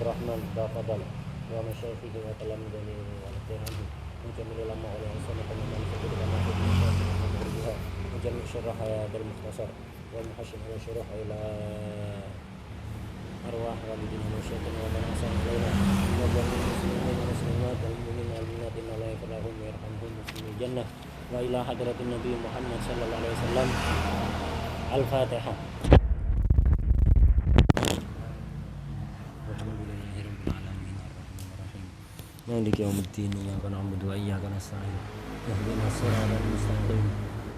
Abdurrahman Tafadhal wa masyayikhi wa talamidani wa al-tihadi wa jamil ulama wa al-sunnah wa man faqid kama fi al-muhtasar wa jami' syarah hadal mukhtasar wa muhasyih wa syarah ila arwah walidina wa syaitan wa man asal ilaina wa jami' muslimin wa muslimat wal mu'minin wal mu'minat inna la yakfurahum wa yarhamhum muslimil jannah wa ila hadratin nabi Muhammad sallallahu alaihi wasallam. Al-Fatihah. Maliki yaumiddin, iyyaka na'budu wa iyyaka nasta'in. Ihdinas siratal mustaqim.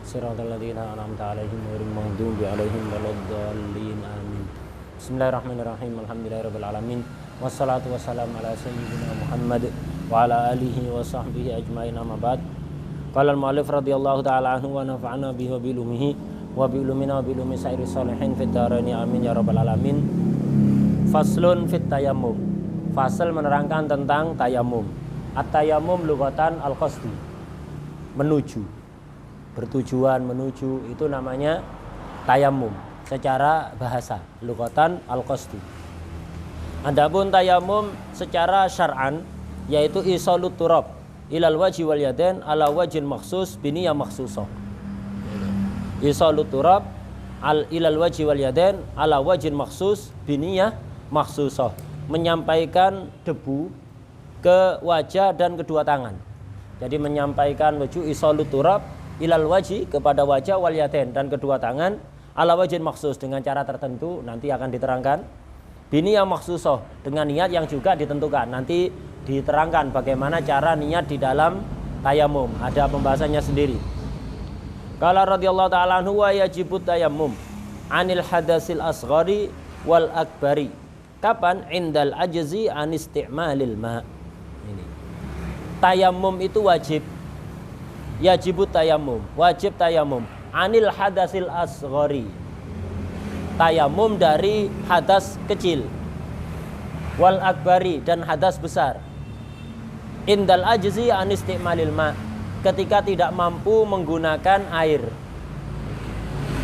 Siratal ladzina an'amta 'alaihim ghairil maghdubi 'alaihim waladdallin. Amin. Bismillahirrahmanirrahim. Alhamdulillahirabbil alamin. Wassalatu wassalamu ala sayyidina Muhammad wa ala alihi wa sahbihi ajmain. Amma ba'd. Qala al-mu'allif radhiyallahu ta'ala anhu wa nafa'ana bihi wa bi ulumihi wa bi ulumina wa bi ulumi sairi sholihin fid dharain amin ya rabbal alamin. Faslun fit tayammum. Fasal menerangkan tentang tayamum. At-tayamum lughatan al-qasdi, menuju, bertujuan menuju, itu namanya tayamum secara bahasa, lughatan al-qasdi. Adapun tayamum secara syar'an yaitu isalut turab ilal wajhi wal yadain ala wajhin makhsus biniyah makhsusah. Isalut turab ilal wajhi wal yadain ala wajhin makhsus biniyah makhsusah, menyampaikan debu ke wajah dan kedua tangan. Jadi menyampaikan wajhu isalut turab ilal wajhi, kepada wajah, wal yadain, dan kedua tangan, ala wajhin maksus, dengan cara tertentu, nanti akan diterangkan. Biniyah makhsusah, dengan niat yang juga ditentukan. Nanti diterangkan bagaimana cara niat di dalam tayamum, ada pembahasannya sendiri. Qala radhiyallahu ta'ala anhu wa yajibut tayammum anil hadasil asghari wal akbari. Kapan? Indal ajzi an isti'malil ma. Ini. Tayamum itu wajib. Yajibut tayamum, wajib tayamum anil hadasil asghari. Tayamum dari hadas kecil. Wal akbari, dan hadas besar. Indal ajzi an isti'malil ma, ketika tidak mampu menggunakan air.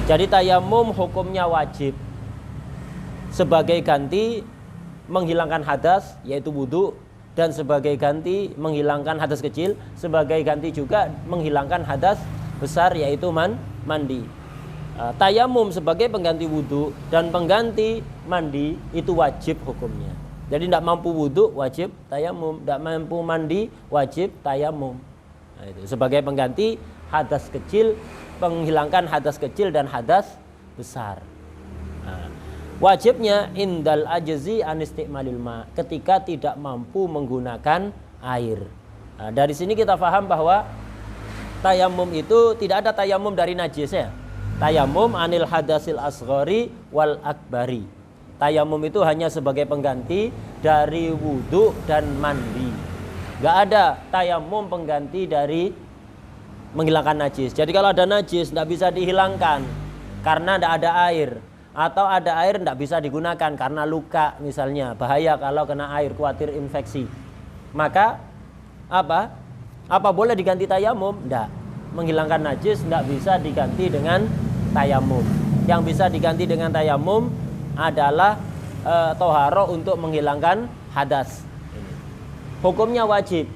Jadi tayamum hukumnya wajib sebagai ganti menghilangkan hadas, yaitu wudu, dan sebagai ganti menghilangkan hadas kecil, sebagai ganti juga menghilangkan hadas besar, yaitu mandi. Tayamum sebagai pengganti wudu dan pengganti mandi itu wajib hukumnya. Jadi tidak mampu wudu wajib tayamum, tidak mampu mandi wajib tayamum. Nah, itu sebagai pengganti hadas kecil, menghilangkan hadas kecil dan hadas besar. Nah, wajibnya indal ajzi an isti'malil ma, ketika tidak mampu menggunakan air. Nah, dari sini kita paham bahwa tayamum itu tidak ada tayamum dari najis ya. Tayamum anil hadasil asghari wal akbari. Tayamum itu hanya sebagai pengganti dari wudu dan mandi. Gak ada tayamum pengganti dari menghilangkan najis. Jadi kalau ada najis tidak bisa dihilangkan karena tidak ada air, atau ada air tidak bisa digunakan karena luka misalnya, bahaya kalau kena air, khawatir infeksi. Maka apa boleh diganti tayamum? Tidak. Menghilangkan najis tidak bisa diganti dengan tayamum. Yang bisa diganti dengan tayamum adalah toharo untuk menghilangkan hadas. Hukumnya wajib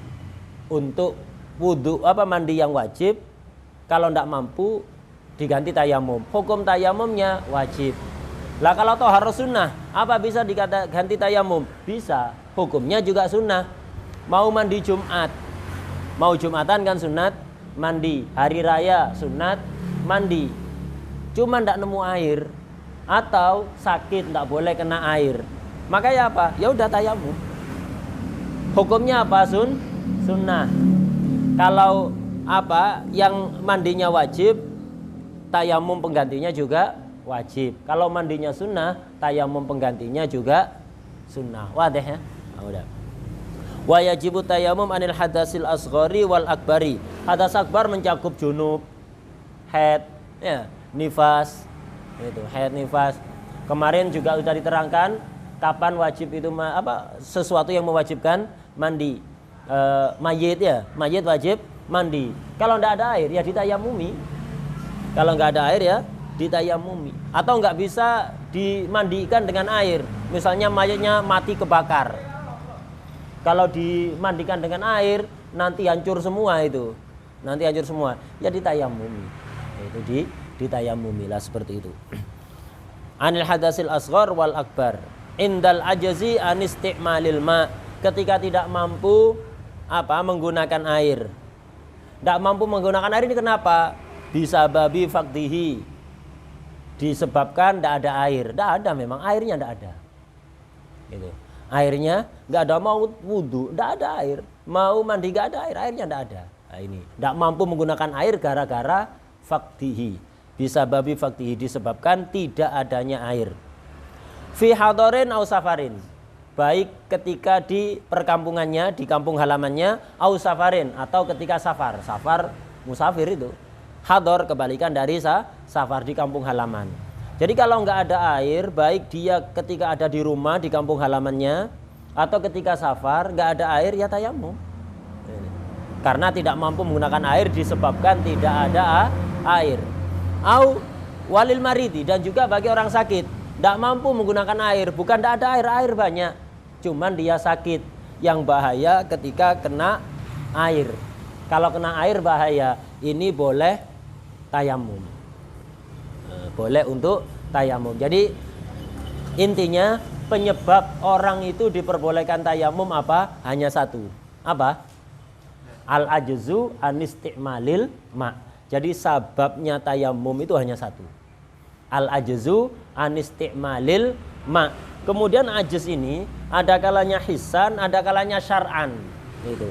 untuk wudu mandi yang wajib. Kalau tidak mampu diganti tayamum. Hukum tayamumnya wajib. Lah kalau toharo sunnah, apa bisa diganti tayamum? Bisa. Hukumnya juga sunnah. Mau mandi Jumat, mau Jumatan kan sunat mandi. Hari raya sunat mandi. Cuma tidak nemu air, atau sakit tidak boleh kena air. Makanya apa? Ya udah tayamum. Hukumnya apa? Sunnah. Kalau yang mandinya wajib, tayamum penggantinya juga wajib. Kalau mandinya sunnah, tayamum penggantinya juga sunnah. Wadah ya? Nah, udah. Wa yajibu tayamum anil hadasil asghari wal akbari. Hadas akbar mencakup junub, haid, ya, nifas. Itu haid, nifas. Kemarin juga sudah diterangkan kapan wajib itu sesuatu yang mewajibkan mandi. Mayit ya, mayit wajib mandi. Kalau tidak ada air ya ditayamumi. Kalau nggak ada air ya ditayamumi. Atau nggak bisa dimandikan dengan air. Misalnya mayatnya mati kebakar. Kalau dimandikan dengan air nanti hancur semua itu. Nanti hancur semua. Ya ditayamumi. Itu ditayamumi lah seperti itu. Anil hadasil asghar wal akbar. Indal ajazi anisti'malil ma. Ketika tidak mampu menggunakan air. Tidak mampu menggunakan air ini kenapa? Bisa babi fakdihi. Disebabkan tidak ada air. Tidak ada memang, airnya tidak ada. Gitu. Airnya nggak ada, mau wudhu tidak ada air, mau mandi nggak ada air, airnya tidak ada. Nah, ini tidak mampu menggunakan air gara-gara fakdihi. Bisa babi fakdihi, disebabkan tidak adanya air. Fi hadarin au safarin, baik ketika di perkampungannya, di kampung halamannya, au safarin, atau ketika safar. Safar musafir itu. Hadar kebalikan dari safar, di kampung halaman. Jadi kalau nggak ada air, baik dia ketika ada di rumah di kampung halamannya atau ketika safar nggak ada air, ya tayamum. Karena tidak mampu menggunakan air disebabkan tidak ada air. Au walil maridi, dan juga bagi orang sakit tidak mampu menggunakan air, bukan tidak ada air, air banyak, cuman dia sakit. Yang bahaya ketika kena air. Kalau kena air bahaya, ini boleh tayamum. Boleh untuk tayamum. Jadi intinya penyebab orang itu diperbolehkan tayamum apa? Hanya satu. Apa? Al-ajzu anisti'malil ma. Jadi sababnya tayamum itu hanya satu. Al-ajzu anisti'malil ma. Kemudian ajz ini ada kalanya hisan, ada kalanya syar'an. Itu.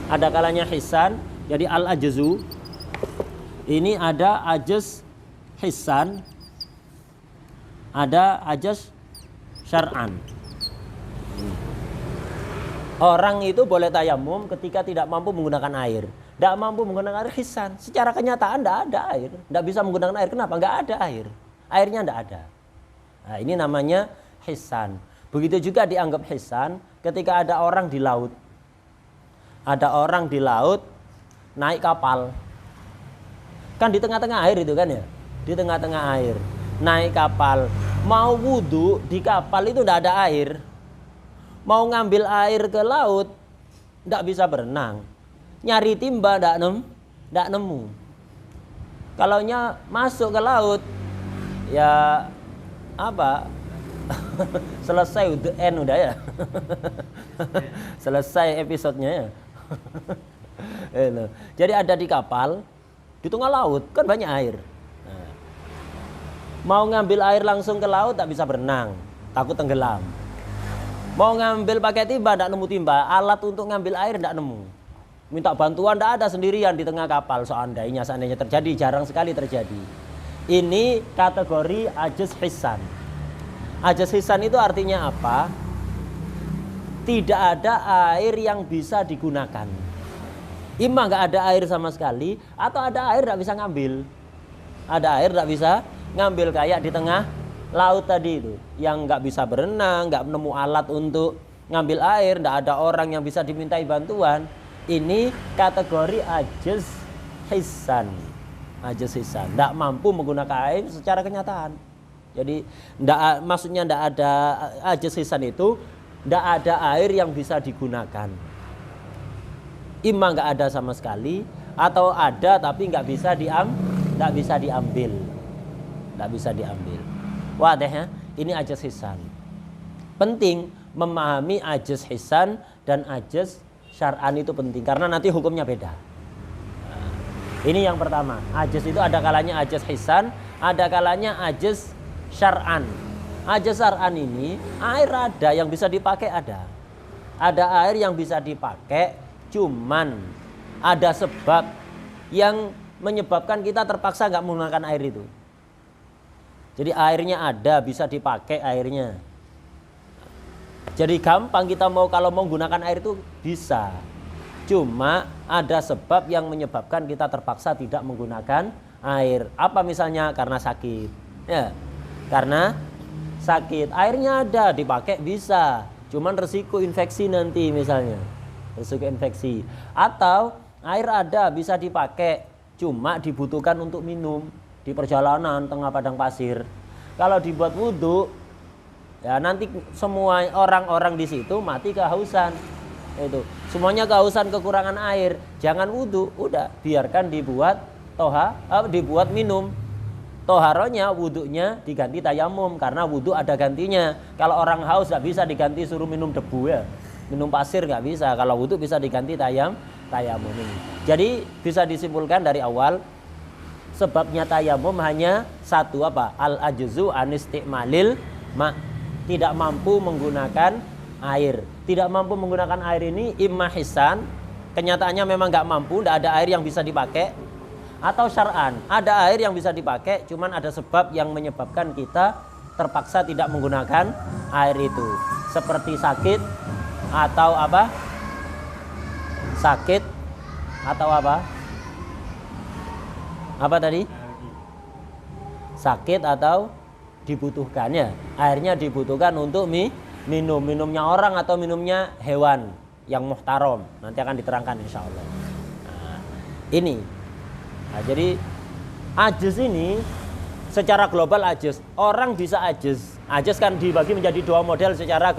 Ada kalanya hisan. Jadi al-ajzu ini ada ajz hisan, ada ajz syar'an. Orang itu boleh tayamum ketika tidak mampu menggunakan air. Tidak mampu menggunakan air hisan. Secara kenyataan tidak ada air. Tidak bisa menggunakan air. Kenapa? Nggak ada air. Airnya tidak ada. Nah, ini namanya hisan. Begitu juga dianggap hisan ketika ada orang di laut. Ada orang di laut naik kapal. Kan di tengah-tengah air itu kan ya. Di tengah-tengah air. Naik kapal. Mau wudhu di kapal itu tidak ada air. Mau ngambil air ke laut tidak bisa berenang. Nyari timba tidak nemu. Kalau masuk ke laut ya apa? Selesai the end udah ya. Selesai episodenya ya. Jadi ada di kapal di tengah laut kan banyak air. Nah, mau ngambil air langsung ke laut tak bisa berenang, takut tenggelam. Mau ngambil pakai timba tidak nemu timba, alat untuk ngambil air tidak nemu. Minta bantuan tidak ada, sendirian di tengah kapal. Seandainya terjadi, jarang sekali terjadi. Ini kategori ajz hisan. Ajz hisan itu artinya apa? Tidak ada air yang bisa digunakan. Imma nggak ada air sama sekali, atau ada air nggak bisa ngambil. Ada air nggak bisa ngambil, kayak di tengah laut tadi itu, yang nggak bisa berenang, nggak nemu alat untuk ngambil air, nggak ada orang yang bisa dimintai bantuan. Ini kategori ajz hisan. Ajz hisan, nggak mampu menggunakan air secara kenyataan. Jadi maksudnya nggak ada ajz hisan itu, nggak ada air yang bisa digunakan. Imma nggak ada sama sekali, atau ada tapi nggak bisa diambil. Nggak bisa diambil. Wadah ya, ini ajz hisan. Penting memahami ajz hisan dan ajz syar'an itu penting karena nanti hukumnya beda. Nah, ini yang pertama, ajz itu ada kalanya ajz hisan, ada kalanya ajz syar'an. Ajz syar'an ini air ada yang bisa dipakai, ada air yang bisa dipakai, cuman ada sebab yang menyebabkan kita terpaksa nggak menggunakan air itu. Jadi airnya ada, bisa dipakai airnya. Jadi gampang kita kalau mau menggunakan air itu bisa. Cuma ada sebab yang menyebabkan kita terpaksa tidak menggunakan air. Apa misalnya? Karena sakit. Ya, karena sakit. Airnya ada, dipakai bisa. Cuman resiko infeksi nanti misalnya. Resiko infeksi. Atau air ada, bisa dipakai. Cuma dibutuhkan untuk minum. di perjalanan tengah padang pasir. Kalau dibuat wudhu, ya nanti semua orang-orang di situ mati kehausan. Itu semuanya kehausan, kekurangan air. Jangan wudhu, udah biarkan dibuat dibuat minum. Toharonya, wudhunya diganti tayamum, karena wudhu ada gantinya. Kalau orang haus nggak bisa diganti suruh minum debu ya, minum pasir nggak bisa. Kalau wudhu bisa diganti tayamum ini. Jadi bisa disimpulkan dari awal, sebabnya tayamum hanya satu, apa? Al-ajzu anisti'malil ma, tidak mampu menggunakan air. Tidak mampu menggunakan air ini imma hisan, kenyataannya memang nggak mampu, tidak ada air yang bisa dipakai, atau syar'an, ada air yang bisa dipakai, cuman ada sebab yang menyebabkan kita terpaksa tidak menggunakan air itu, seperti sakit atau apa? Sakit atau apa? Apa tadi? Sakit atau dibutuhkannya. Airnya dibutuhkan untuk minumnya orang atau minumnya hewan yang muhtaram. Nanti akan diterangkan insya Allah. Nah, ini. Nah, jadi ajaz ini secara global ajaz. Orang bisa ajaz. Ajaz kan dibagi menjadi dua model secara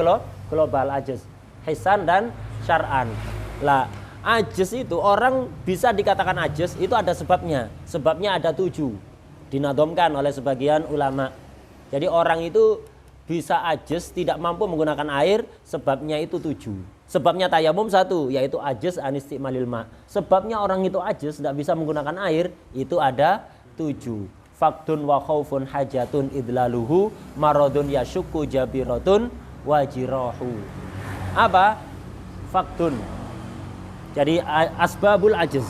global, ajaz hisan dan syar'an. Lah, ajaz itu orang bisa dikatakan ajaz itu ada sebabnya. Sebabnya ada 7. Dinadomkan oleh sebagian ulama. Jadi orang itu bisa ajaz, tidak mampu menggunakan air, sebabnya itu 7. Sebabnya tayamum 1, yaitu ajaz anisti'malil ma. Sebabnya orang itu ajaz, tidak bisa menggunakan air, itu ada 7. Faktun wa khaufun hajatun idlaluhu maradun yashukku jabiratun wajirahu. Apa? Faktun. Jadi asbabul ajaz.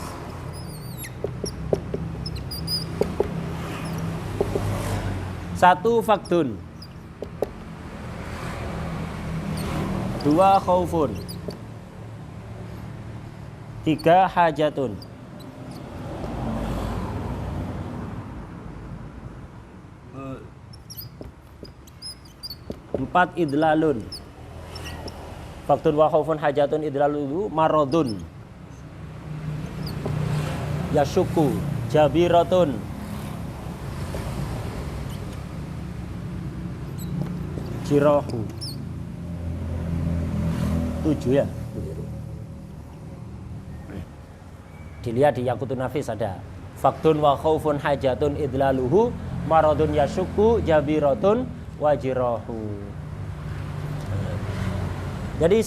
Satu, faktun. 2, khaufun. 3, hajatun. 4, idlalun. Faktun wa khaufun hajatun idlalun maradun yashukku jabiratun jirahu. 7 ya. Dilihat di Yaqutun Nafis ada faktun wa khaufun hajatun idlaluhu maradun yashukku jabiratun wajirahu. Jadi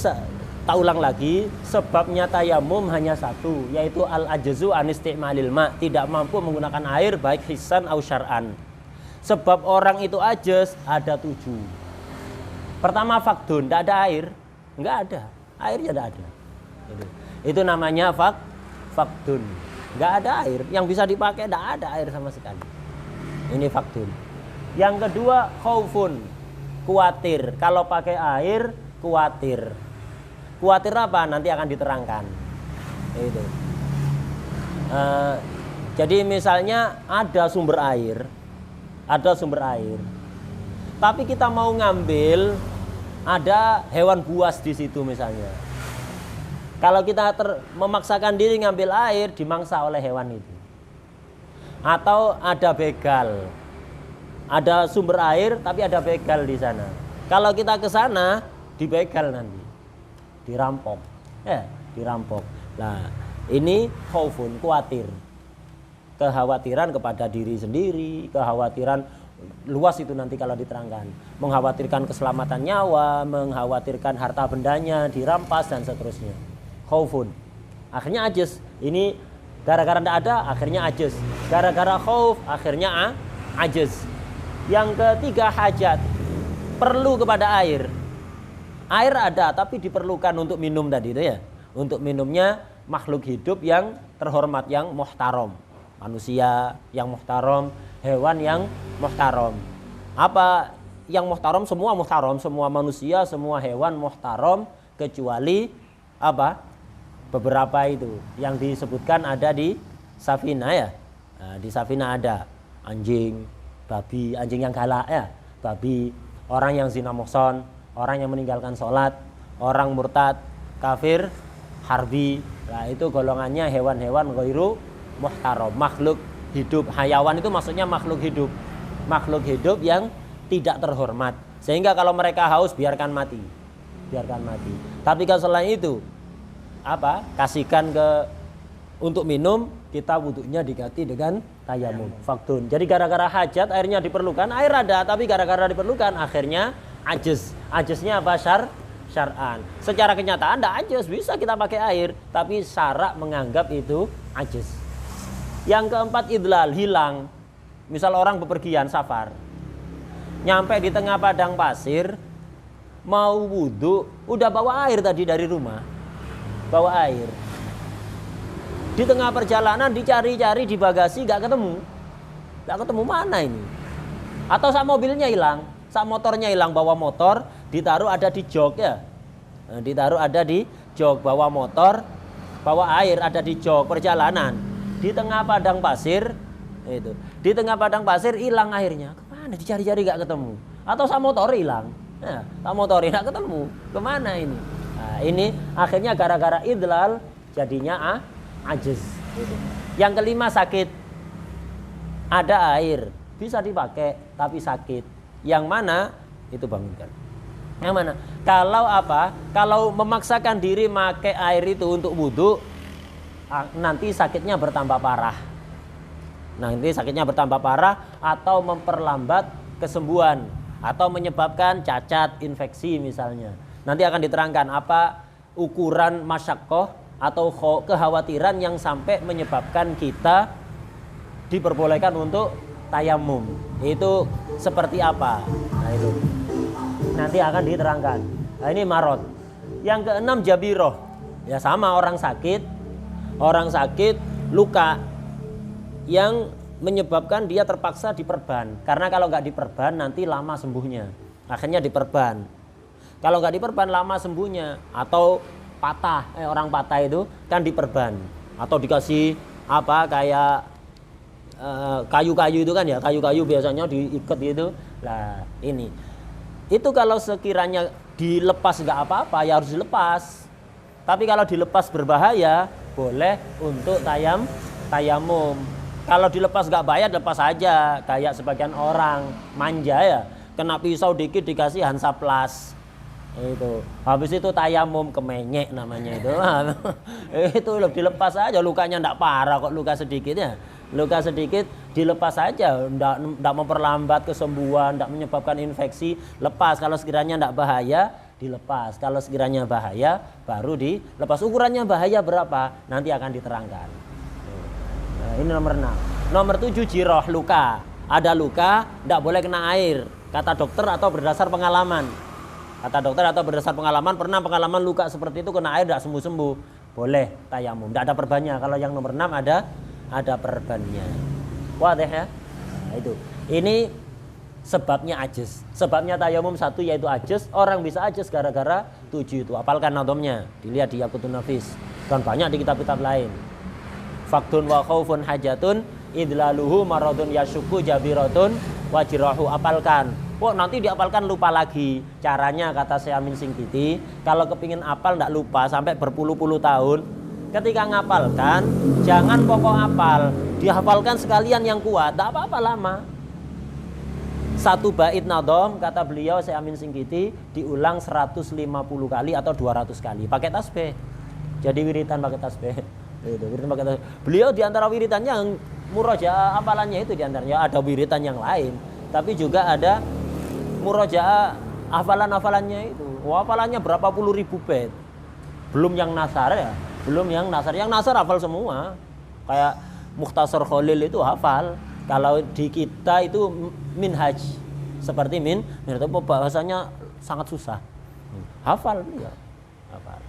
tak ulang lagi, sebabnya tayamum hanya 1, yaitu al-ajzu anisti'malil ma, tidak mampu menggunakan air baik hisan atau syar'an. Sebab orang itu ajaz ada 7. Pertama, faktun, tidak ada air. Enggak ada, airnya tidak ada. Itu namanya faktun. Enggak ada air, yang bisa dipakai tidak ada air sama sekali. Ini faktun. Yang kedua, khaufun, khawatir. Kalau pakai air, khawatir. Khawatir apa? Nanti akan diterangkan. Itu. Jadi misalnya ada sumber air, tapi kita mau ngambil, ada hewan buas di situ misalnya. Kalau kita memaksakan diri ngambil air, dimangsa oleh hewan itu. Atau ada begal, ada sumber air tapi ada begal di sana. Kalau kita ke sana, dibegal nanti, dirampok, dirampok. Nah, ini khaufun, khawatir, kekhawatiran kepada diri sendiri, kekhawatiran luas itu nanti kalau diterangkan, mengkhawatirkan keselamatan nyawa, mengkhawatirkan harta bendanya dirampas dan seterusnya. Khaufun, akhirnya ajaz. Ini gara-gara tidak ada, akhirnya ajaz. Gara-gara khauf, akhirnya ajaz. Yang ketiga, hajat, perlu kepada air. Air ada, tapi diperlukan untuk minum tadi itu ya. Untuk minumnya makhluk hidup yang terhormat, yang muhtaram. Manusia yang muhtaram, hewan yang muhtaram. Apa yang muhtaram? Semua muhtaram, semua manusia, semua hewan muhtaram, kecuali apa? Beberapa itu yang disebutkan ada di Safina ya. Nah, di Safina ada anjing, babi, anjing yang galak ya, babi, orang yang zina muhson, orang yang meninggalkan sholat, orang murtad, kafir, harbi. Nah, itu golongannya hewan-hewan ghairu muhtaram, makhluk hidup. Hayawan itu maksudnya makhluk hidup. Makhluk hidup yang tidak terhormat. Sehingga kalau mereka haus biarkan mati. Biarkan mati. Tapi kalau selain itu kasihkan untuk minum, kita wudhunya diganti dengan tayamum. Faktun. Jadi gara-gara hajat airnya diperlukan, air ada, tapi gara-gara diperlukan akhirnya ajaz. Ajaznya apa? Syar'an. Secara kenyataan tidak ajaz, bisa kita pakai air, tapi syara' menganggap itu ajaz. Yang keempat idlal, hilang. Misal orang bepergian safar, nyampe di tengah padang pasir, mau wudhu, udah bawa air tadi dari rumah, bawa air. Di tengah perjalanan dicari-cari di bagasi nggak ketemu mana ini? Atau sak mobilnya hilang, sak motornya hilang, bawa motor ditaruh ada di jok ya, ditaruh ada di jok, bawa motor, bawa air ada di jok perjalanan, di tengah padang pasir itu, di tengah padang pasir hilang airnya, kemana? Dicari-cari nggak ketemu. Atau sak motor hilang, sak motor nggak ketemu, kemana ini? Nah, ini akhirnya gara-gara idlal jadinya ajaz. Yang kelima sakit. Ada air bisa dipakai tapi sakit. Yang mana? Itu bangunkan. Yang mana? Kalau memaksakan diri pakai air itu untuk wudhu, nanti sakitnya bertambah parah. Nanti sakitnya bertambah parah atau memperlambat kesembuhan atau menyebabkan cacat, infeksi misalnya. Nanti akan diterangkan apa ukuran masyaqqah atau kekhawatiran yang sampai menyebabkan kita diperbolehkan untuk tayamum. Itu seperti apa? Nah itu nanti akan diterangkan. Nah ini marot. Yang keenam jabiroh. Ya sama, orang sakit luka yang menyebabkan dia terpaksa diperban. Karena kalau nggak diperban nanti lama sembuhnya. Akhirnya diperban. Kalau nggak diperban lama sembuhnya. Atau patah, orang patah itu kan diperban atau dikasih kayak kayu-kayu itu kan ya, kayu-kayu biasanya diikat gitu. Nah ini itu kalau sekiranya dilepas nggak apa-apa ya harus dilepas, tapi kalau dilepas berbahaya boleh untuk tayamum. Kalau dilepas nggak bahaya lepas aja, kayak sebagian orang manja ya, kena pisau dikit dikasih Hansaplast itu, habis itu tayamum, kemenyek namanya itu. Itu dilepas aja, lukanya ndak parah kok, luka sedikitnya, luka sedikit dilepas aja, ndak memperlambat kesembuhan, ndak menyebabkan infeksi, lepas. Kalau sekiranya ndak bahaya dilepas, kalau sekiranya bahaya baru dilepas. Ukurannya bahaya berapa nanti akan diterangkan. Nah, ini nomor 6. Nomor 7 jiroh, luka. Ada luka ndak boleh kena air, kata dokter atau berdasar pengalaman. Kata dokter atau berdasar pengalaman, pernah pengalaman luka seperti itu kena air tidak sembuh-sembuh, boleh tayamum, tidak ada perbannya. Kalau yang nomor 6 ada perbannya. Wah deh ya. Nah, itu. Ini sebabnya ajaz. Sebabnya tayamum satu yaitu ajaz. Orang bisa ajaz gara-gara 7 itu. Apalkan nadomnya, dilihat di Yaqutun Nafis dan banyak di kitab-kitab lain. Faktun wa khaufun hajatun idlaluhu maradun yasyuku jabiratun wajirahu. Apalkan. Nanti diapalkan lupa lagi. Caranya kata Syekh Amin Singkiti, kalau kepingin apal ndak lupa sampai berpuluh-puluh tahun, ketika ngapalkan jangan pokok apal, dihafalkan sekalian yang kuat, ndak apa-apa lama. Satu bait nadom kata beliau Syekh Amin Singkiti diulang 150 kali atau 200 kali pakai tasbih. Jadi wiritan pakai tasbih. Itu wiritan pakai tasbih. Beliau diantara wiritannya yang murojaah hafalannya itu diantaranya ada wiritan yang lain, tapi juga ada murojaah hafalan-hafalannya itu. Hafalannya berapa puluh ribu bait. Belum yang nasar ya, belum yang nasar. Yang nasar hafal semua. Kayak Mukhtasar Khalil itu hafal. Kalau di kita itu minhaj. Seperti itu bahasanya sangat susah. Hafal ya. Hafal.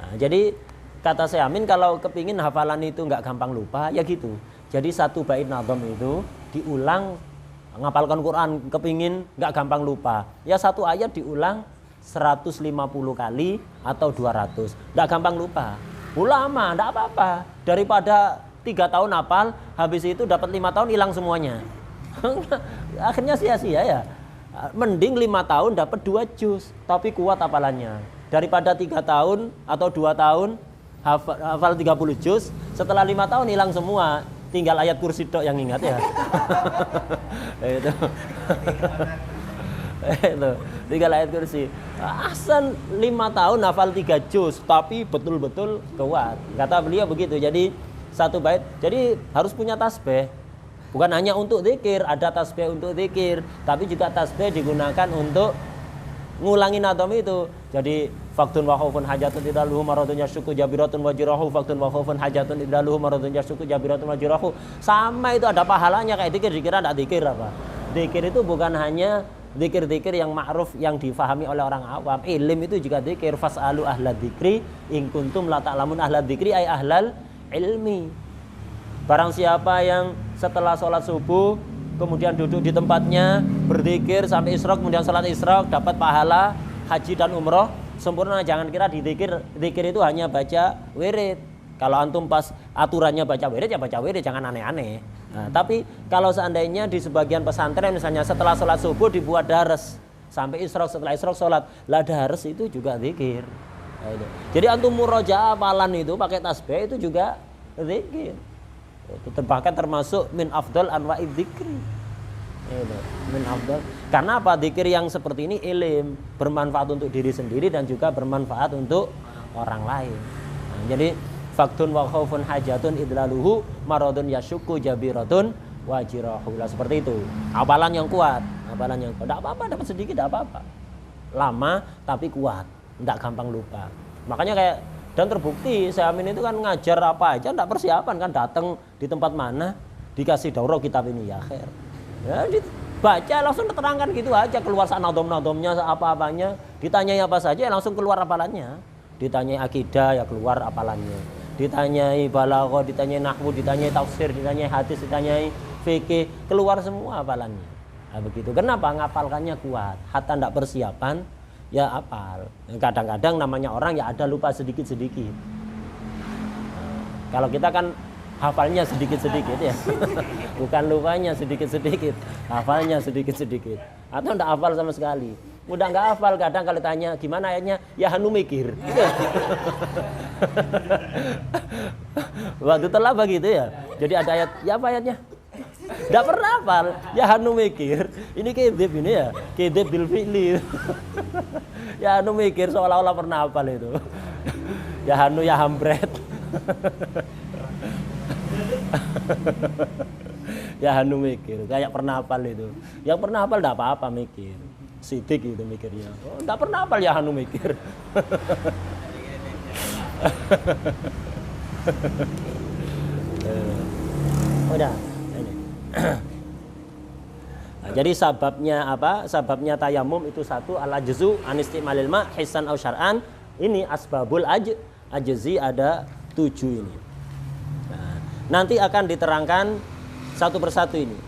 Nah, jadi kata Syekh Amin kalau kepingin hafalan itu nggak gampang lupa ya gitu. Jadi satu bait nazam itu diulang. Ngapalkan Quran kepingin nggak gampang lupa ya satu ayat diulang 150 kali atau 200 nggak gampang lupa. Ulama nggak apa-apa, daripada 3 tahun hafal habis itu dapat 5 tahun hilang semuanya. Akhirnya sia-sia ya. Mending 5 tahun dapat 2 juz tapi kuat hafalannya, daripada 3 tahun atau 2 tahun hafal 30 juz setelah 5 tahun hilang semua. tinggal ayat kursi tok yang ingat ya. Itu. Itu tinggal ayat kursi. Hasan 5 tahun hafal 3 juz, tapi betul-betul kuat. Kata beliau begitu. Jadi satu bait, jadi harus punya tasbih. Bukan hanya untuk zikir, ada tasbih untuk zikir, tapi juga tasbih digunakan untuk ngulangi nadam itu. Jadi faktun wa khaufun hajatun idaluhu maradun yasyuku jabiratun wajirahu, faktun wa khaufun hajatun idaluhu maradun yasyuku jabiratun wajirahu. Sama itu ada pahalanya kayak zikir. Dikira enggak zikir apa? Zikir itu bukan hanya zikir-zikir yang ma'ruf yang difahami oleh orang awam. Ilm itu juga zikir. Fas'alu ahla dzikri in kuntum la ta'lamun. Ahla dzikri ay ahlal ilmi. Barang siapa yang setelah sholat subuh kemudian duduk di tempatnya berzikir sampai isyraq, kemudian sholat isyraq, dapat pahala haji dan umroh sempurna. Jangan kira di zikir itu hanya baca wirid. Kalau antum pas aturannya baca wirid, ya baca wirid, jangan aneh-aneh. Nah, tapi kalau seandainya di sebagian pesantren misalnya setelah sholat subuh dibuat dares sampai isyraq, setelah isyraq sholat, lah dares itu juga zikir. Nah, itu. Jadi antum murojaah hafalan itu pakai tasbih itu juga zikir. Itu bahkan termasuk min afdal anwa'i dzikri. Min afdal. Karena apa? Dzikir yang seperti ini ilm, bermanfaat untuk diri sendiri dan juga bermanfaat untuk orang lain. Nah, jadi faktun wa khaufun hajatun idlaluhu maradun yasyuku jabiratun wajirahu. Seperti itu. Hafalan yang kuat, hafalan yang kuat. Enggak apa-apa, dapat sedikit enggak apa-apa. Lama tapi kuat, enggak gampang lupa. Makanya kayak dan terbukti Syekh Amin itu kan ngajar apa aja enggak persiapan kan, datang di tempat mana dikasih daurah kitab ini ya khair. Ya dibaca langsung diterangkan gitu aja, keluar nadom-nadomnya apa-apanya, ditanyai apa saja langsung keluar hafalannya. Ditanyai akidah ya keluar hafalannya. Ditanyai balaghah, ditanyai nahwu, ditanyai tafsir, ditanyai hadis, ditanyai fikih, keluar semua hafalannya. Nah, begitu. Kenapa? Ngapalkannya kuat. Hatta enggak persiapan ya apal. Kadang-kadang namanya orang ya ada lupa sedikit-sedikit. Nah, kalau kita kan hafalnya sedikit-sedikit ya. Bukan lupanya sedikit-sedikit, hafalnya sedikit-sedikit. Atau enggak hafal sama sekali. Udah enggak hafal, kadang kalau tanya gimana ayatnya, ya hanu mikir. Gitu. Waktu telah begitu ya. Jadi ada ayat, ya apa ayatnya? Enggak pernah hafal, ya hanu mikir. Ini kedzib ini ya, kedzib bil fi'li. Ya hanu mikir seolah-olah pernah hafal itu. Ya hanu ya hambret. Ya hanu mikir, kayak pernah hafal itu. Yang pernah hafal enggak apa-apa mikir. Sidik itu mikirnya. Oh, enggak pernah hafal ya hanu mikir. Udah. Nah, jadi sababnya apa? Sababnya tayamum itu satu al-ajzu an istimalil ma hissan aw syar'an. Ini asbabul ajzi ada 7 ini. Nah, nanti akan diterangkan satu persatu ini.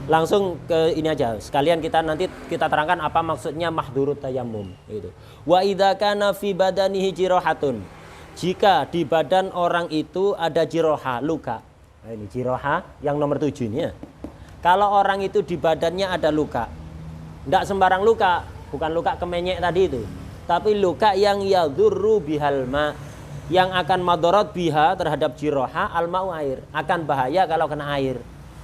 Langsung ke ini aja. Sekalian nanti kita terangkan apa maksudnya mahdhurut tayammum gitu. Wa idza kana fi badanihi jirahatun. Jika di badan orang itu ada jiroha, luka. Nah, ini jiroha yang nomor 7 ini ya. Kalau orang itu di badannya ada luka, tidak sembarang luka, bukan luka kemenyek tadi itu, tapi luka yang yadurru bihal ma, yang akan madorot biha terhadap jiroha al-ma'u air, akan bahaya kalau kena air.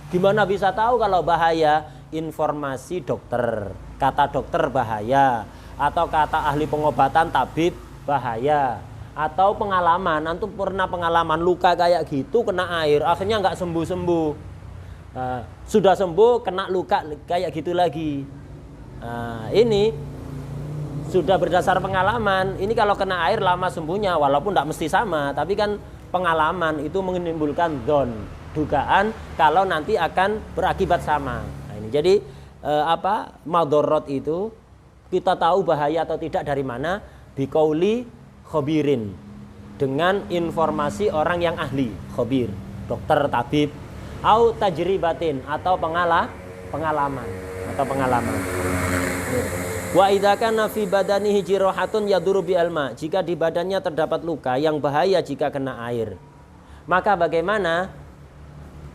Gimana bisa tahu kalau bahaya? Informasi dokter, kata dokter bahaya, atau kata ahli pengobatan tabib bahaya. Atau pengalaman, antum pernah pengalaman luka kayak gitu kena air, akhirnya nggak sembuh-sembuh. Sudah sembuh kena luka kayak gitu lagi. Ini sudah berdasar pengalaman. Ini kalau kena air lama sembuhnya, walaupun nggak mesti sama, tapi kan pengalaman itu menimbulkan dzon, dugaan kalau nanti akan berakibat sama. Nah, ini jadi madorot itu kita tahu bahaya atau tidak dari mana? Biqauli khobirin, dengan informasi orang yang ahli, khobir, dokter, tabib, au tajribatin, atau pengalaman. Wa idza kana fi badanihi jirahatun yaduru bi alma, jika di badannya terdapat luka yang bahaya jika kena air. Maka bagaimana?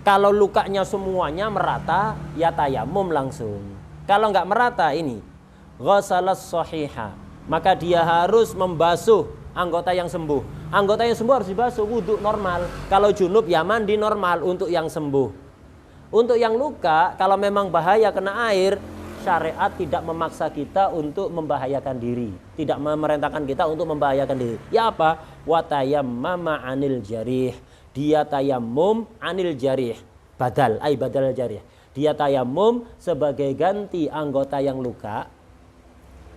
Kalau lukanya semuanya merata, ya tayamum langsung. Kalau enggak merata ini ghasalas sahiha, maka dia harus membasuh anggota yang sembuh. Anggota yang sembuh harus dibasuh, wudhu normal. Kalau junub ya mandi normal untuk yang sembuh. Untuk yang luka, kalau memang bahaya kena air, syariat tidak memaksa kita untuk membahayakan diri, tidak memerintahkan kita untuk membahayakan diri. Ya apa? Wa tayammama 'anil jarih. Dia tayammum 'anil jarih. Badal jarih. Dia tayammum sebagai ganti anggota yang luka.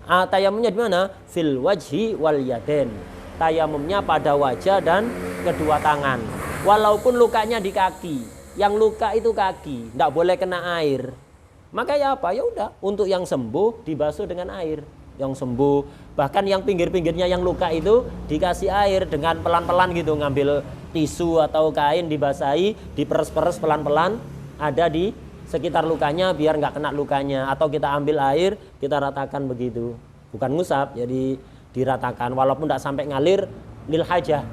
Tayammumnya di mana? Fil wajhi wal yaden. Tayammumnya pada wajah dan kedua tangan. Walaupun lukanya di kaki, yang luka itu kaki, tidak boleh kena air. Maka ya apa? Ya udah, untuk yang sembuh dibasuh dengan air. Yang sembuh, bahkan yang pinggir-pinggirnya yang luka itu dikasih air dengan pelan-pelan gitu, ngambil tisu atau kain dibasahi, diperes-peres pelan-pelan ada di sekitar lukanya biar nggak kena lukanya, atau kita ambil air kita ratakan begitu. Bukan ngusap, jadi diratakan walaupun tidak sampai ngalir lil hajah.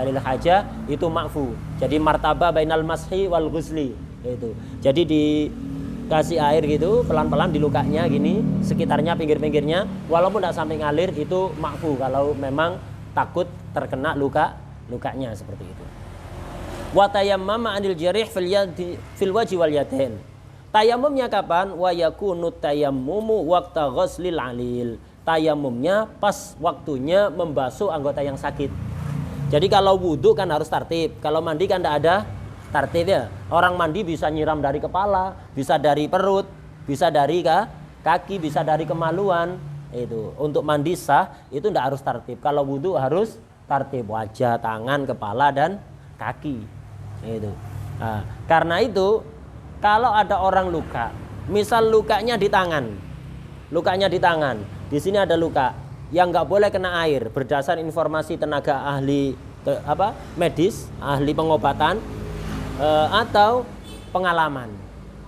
Lil hajah itu ma'fu. Jadi martabah bainal mashi wal ghusli itu. Jadi dikasih air gitu pelan-pelan di lukanya gini, sekitarnya pinggir-pinggirnya walaupun tidak sampai ngalir itu ma'fu kalau memang takut terkena lukanya seperti itu. Wa tayammama 'anil jarih fil wajhi wal yadain. Tayammumnya kapan? Wa yakunu tayammumu waqta ghuslil 'alil. Tayammumnya pas waktunya membasuh anggota yang sakit. Jadi kalau wudhu kan harus tartib, kalau mandi kan tidak ada tartib ya. Orang mandi bisa nyiram dari kepala, bisa dari perut, bisa dari kaki, bisa dari kemaluan. Itu untuk mandi sah itu tidak harus tartib. Kalau wudhu harus tartib, wajah, tangan, kepala dan kaki. Itu. Nah, karena itu kalau ada orang luka, misal lukanya di tangan, di sini ada luka yang nggak boleh kena air berdasar informasi tenaga ahli medis, ahli pengobatan atau pengalaman.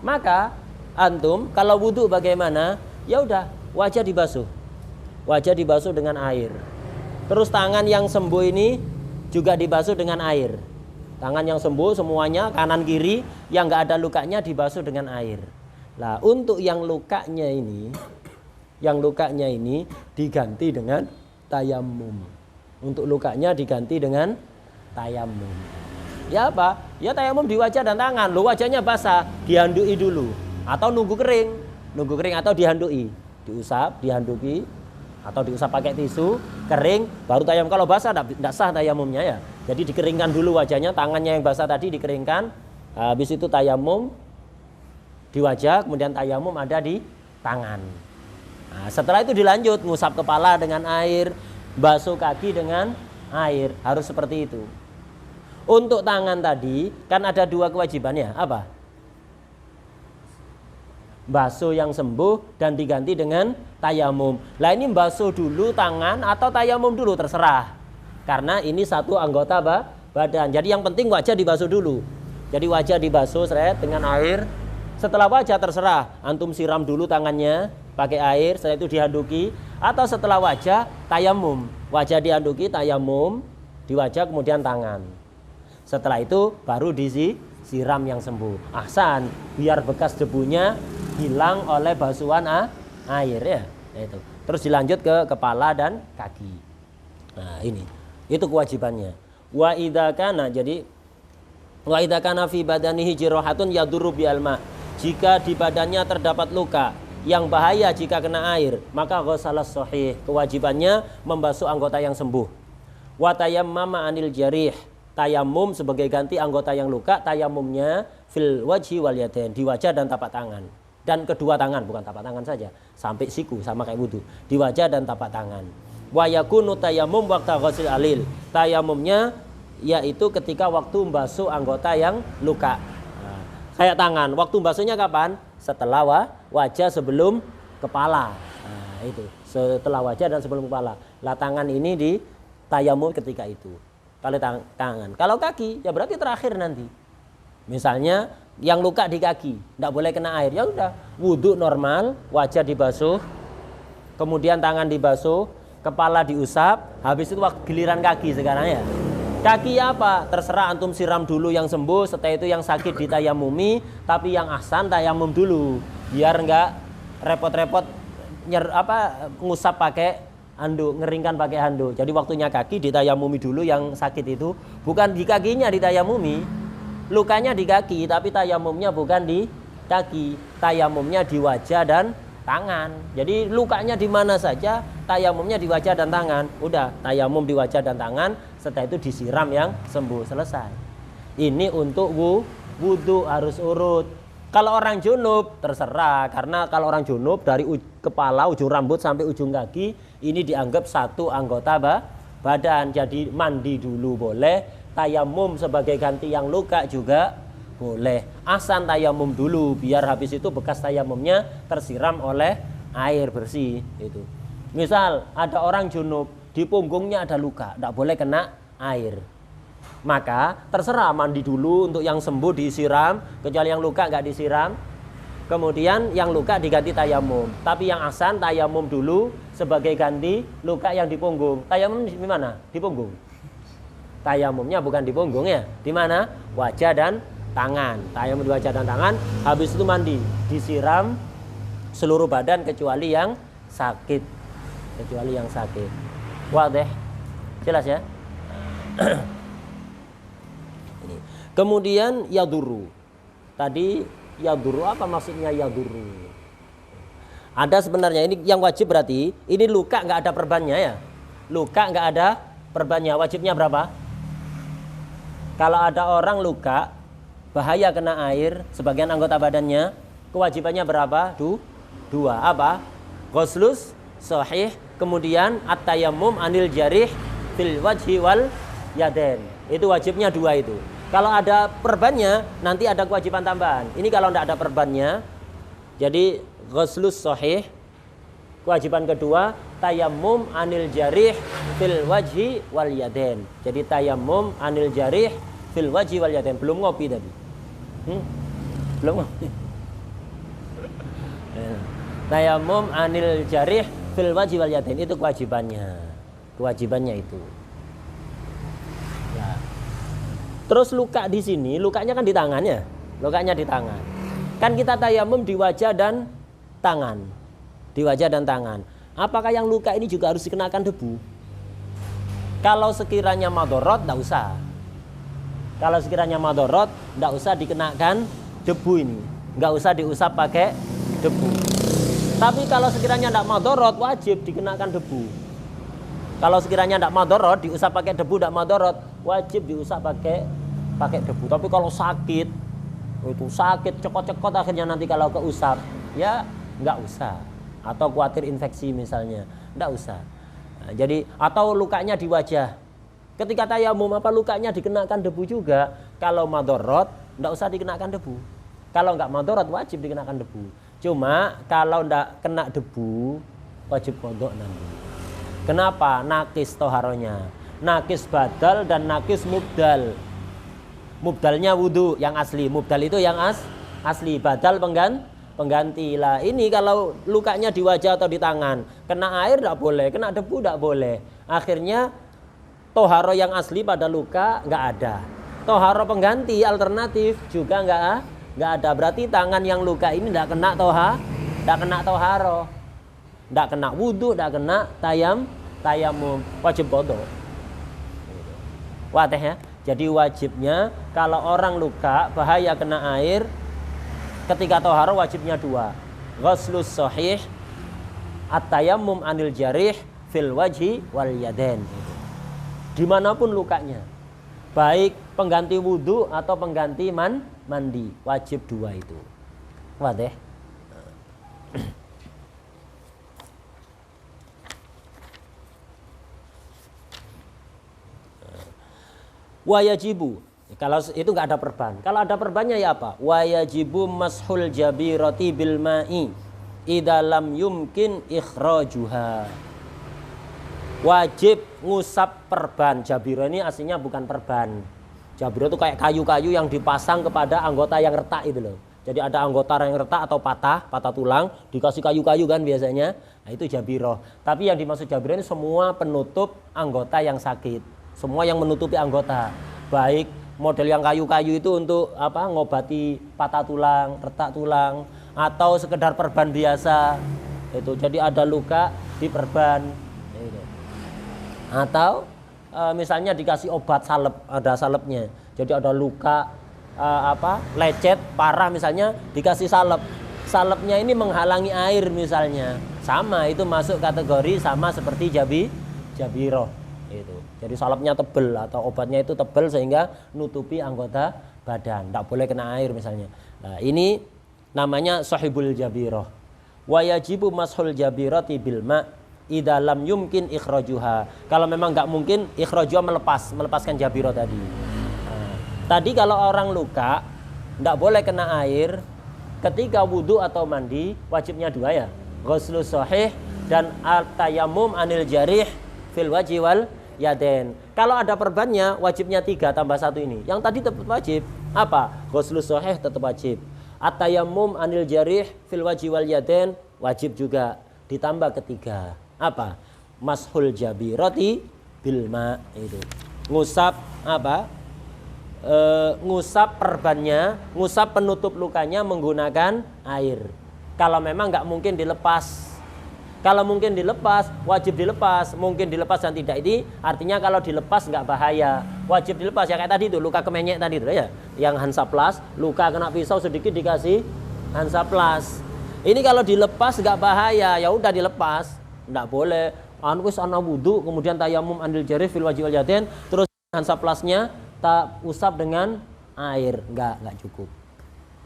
Maka antum kalau wudhu bagaimana? Ya udah, wajah dibasuh dengan air. Terus tangan yang sembuh ini juga dibasuh dengan air. Tangan yang sembuh semuanya kanan kiri yang nggak ada lukanya dibasuh dengan air. Nah untuk yang lukanya ini diganti dengan tayammum. Untuk lukanya diganti dengan tayammum. Ya apa? Ya tayammum di wajah dan tangan. Lo wajahnya basah, dihandui dulu. Atau nunggu kering atau dihandui. Diusap, dihanduki, atau diusap pakai tisu, kering, baru tayammum. Kalau basah tidak sah tayammumnya ya. Jadi dikeringkan dulu wajahnya, tangannya yang basah tadi dikeringkan. Habis itu tayammum di wajah, kemudian tayammum ada di tangan. Nah, setelah itu dilanjut ngusap kepala dengan air, basuh kaki dengan air, harus seperti itu. Untuk tangan tadi kan ada dua kewajibannya, apa? Basuh yang sembuh dan diganti dengan tayammum. Lah ini basuh dulu tangan atau tayammum dulu terserah. Karena ini satu anggota badan. Jadi yang penting wajah dibasuh dulu. Jadi wajah dibasuh dengan air. Setelah wajah terserah, antum siram dulu tangannya pakai air, setelah itu dihanduki, atau setelah wajah tayammum. Wajah dihanduki, tayammum di wajah kemudian tangan. Setelah itu baru disiram yang sembuh. Ahsan, biar bekas debunya hilang oleh basuhan air ya. Itu. Terus dilanjut ke kepala dan kaki. Nah, itu kewajibannya. Wa idza kana fi badanihi jirahatun yadurru bil ma. Jika di badannya terdapat luka yang bahaya jika kena air, maka ghasalas sahih, kewajibannya membasuh anggota yang sembuh. Wa tayammama 'anil jarih. Tayammum sebagai ganti anggota yang luka, tayammumnya fil wajhi wal yadain, di wajah dan tapak tangan. Dan kedua tangan, bukan tapak tangan saja, sampai siku sama kayak wudu, di wajah dan tapak tangan. Wa yakunu tayammum waqta ghasil alil. Tayammumnya yaitu ketika waktu membasuh anggota yang luka. Nah, kayak tangan, waktu membasuhnya kapan? Setelah wajah sebelum kepala. Nah, itu. Setelah wajah dan sebelum kepala. Lah tangan ini di tayammum ketika itu. Kalau tangan, kalau kaki ya berarti terakhir nanti. Misalnya yang luka di kaki, tidak boleh kena air. Ya udah, wudhu normal, wajah dibasuh, kemudian tangan dibasuh, kepala diusap, habis itu waktu giliran kaki sekarang ya. Kaki apa? Terserah antum siram dulu yang sembuh, setelah itu yang sakit ditayamumi, tapi yang ahsan tayamum dulu, biar enggak repot-repot ngusap pakai handuk, ngeringkan pakai handuk. Jadi waktunya kaki ditayamumi dulu yang sakit itu, bukan di kakinya ditayamumi. Lukanya di kaki, tapi tayamumnya bukan di kaki. Tayamumnya di wajah dan tangan. Jadi lukanya di mana saja, tayamumnya di wajah dan tangan. Udah, tayamum di wajah dan tangan, setelah itu disiram yang sembuh, selesai. Ini untuk wudu harus urut. Kalau orang junub terserah, karena kalau orang junub dari kepala, ujung rambut sampai ujung kaki ini dianggap satu anggota badan. Jadi mandi dulu boleh, tayamum sebagai ganti yang luka juga boleh. Asan tayamum dulu biar habis itu bekas tayamumnya tersiram oleh air bersih itu. Misal ada orang junub di punggungnya ada luka, tidak boleh kena air. Maka terserah mandi dulu, untuk yang sembuh disiram, kecuali yang luka nggak disiram. Kemudian yang luka diganti tayamum. Tapi yang asan tayamum dulu sebagai ganti luka yang di punggung. Tayamum di mana? Di punggung. Tayamumnya bukan di punggung ya. Di mana? Wajah dan tangan. Tayamum di wajah dan tangan. Habis itu mandi, disiram seluruh badan kecuali yang sakit. Kecuali yang sakit. Wadah. Jelas ya? Kemudian yaduru. Tadi yaduru, apa maksudnya yaduru? Ada sebenarnya, ini yang wajib berarti ini luka nggak ada perbannya ya. Luka nggak ada perbannya, wajibnya berapa? Kalau ada orang luka bahaya kena air sebagian anggota badannya, kewajibannya berapa? Dua. Apa? Ghuslus sahih, kemudian at-tayammum anil jarih fil wajhi wal yaden. Itu wajibnya dua itu. Kalau ada perbannya, nanti ada kewajiban tambahan. Ini kalau tidak ada perbannya, jadi ghuslus sahih. Kewajiban kedua, tayammum anil jarih fil wajhi wal yaden. Jadi tayammum anil jarih fil wajhi wal yaden. Belum ngopi tadi. Belum ngopi. Tayammum anil jarih fil wajhi wal yaden, itu kewajibannya. Kewajibannya itu. Terus luka di sini, lukanya kan di tangan ya, lukanya di tangan. Kan kita tayamum di wajah dan tangan, di wajah dan tangan. Apakah yang luka ini juga harus dikenakan debu? Kalau sekiranya madorot, tidak usah. Kalau sekiranya madorot, tidak usah dikenakan debu ini, nggak usah diusap pakai debu. Tapi kalau sekiranya tidak madorot, wajib dikenakan debu. Kalau sekiranya tidak madorot, diusap pakai debu, tidak madorot, wajib diusap pakai debu. Tapi kalau sakit, itu sakit cekot-cekot akhirnya nanti kalau keusap, ya nggak usah. Atau khawatir infeksi misalnya, nggak usah. Nah, jadi atau lukanya di wajah, ketika tayamum apa lukanya dikenakan debu juga. Kalau madorot, nggak usah dikenakan debu. Kalau nggak madorot, wajib dikenakan debu. Cuma kalau nggak kena debu, wajib qodho nanti. Kenapa? Nakis toharonya, nakis badal dan nakis mubdal. Mubdalnya wudu yang asli, mubdal itu yang asli, badal pengganti. Lah ini kalau lukanya di wajah atau di tangan, kena air tidak boleh, kena debu tidak boleh. Akhirnya toharo yang asli pada luka nggak ada, toharo pengganti alternatif juga nggak ada. Berarti tangan yang luka ini tidak kena toharo. Tidak kena wudhu, tidak kena tayamum, wajib qodho. Wadah ya. Jadi wajibnya kalau orang luka bahaya kena air, ketika toharo wajibnya dua. Ghuslus sahih, at-tayammum anil jarih fil wajhi wal yaden. Dimanapun lukanya, baik pengganti wudhu atau pengganti mandi, wajib dua itu. Wadah. Wayajibu, kalau itu nggak ada perban. Kalau ada perbannya ya apa? Wayajibu mashul jabirati bil ma'i idza lam yumkin ikhrajuha. Wajib ngusap perban. Jabiro ini aslinya bukan perban. Jabiro itu kayak kayu-kayu yang dipasang kepada anggota yang retak itu loh. Jadi ada anggota yang retak atau patah tulang, dikasih kayu-kayu kan biasanya. Nah itu jabiro. Tapi yang dimaksud jabiro ini semua penutup anggota yang sakit. Semua yang menutupi anggota, baik model yang kayu-kayu itu untuk apa? Ngobati patah tulang, retak tulang, atau sekedar perban biasa. Itu jadi ada luka di perban, Gitu. Atau misalnya dikasih obat salep, ada salepnya. Jadi ada luka lecet parah misalnya, dikasih salep. Salepnya ini menghalangi air misalnya. Sama, itu masuk kategori sama seperti jabiroh. Itu. Jadi salepnya tebel atau obatnya itu tebel sehingga nutupi anggota badan, tidak boleh kena air misalnya. Nah, ini namanya sahibul jabiroh. Wa yajibu mashul jabirati bil ma' idza lam yumkin ikhrajuha. Kalau memang nggak mungkin ikhrajuha, melepaskan jabiroh tadi. Nah, tadi kalau orang luka nggak boleh kena air ketika wudhu atau mandi, wajibnya dua ya, ghuslu sahih dan at-tayammum anil jarih fil wajhi wal yaden. Kalau ada perbannya wajibnya 3 tambah 1 ini. Yang tadi tetap wajib. Apa? Ghuslu sahih tetap wajib. At-tayammum anil jarih fil wajhi wal yaden wajib juga. Ditambah ketiga. Apa? Mashul jabirati bil ma, itu. Ngusap apa? Ngusap perbannya, ngusap penutup lukanya menggunakan air. Kalau memang nggak mungkin dilepas. Kalau mungkin dilepas, wajib dilepas. Mungkin dilepas dan tidak, ini artinya kalau dilepas nggak bahaya. Wajib dilepas ya, kayak tadi itu luka kemenyek tadi itu ya, yang Hansaplast, luka kena pisau sedikit dikasih Hansaplast. Ini kalau dilepas nggak bahaya, ya udah dilepas. Nggak boleh wis ana wudu kemudian tayamum andil jarih fil wajhi wal yadain terus Hansaplastnya tak usap dengan air, nggak cukup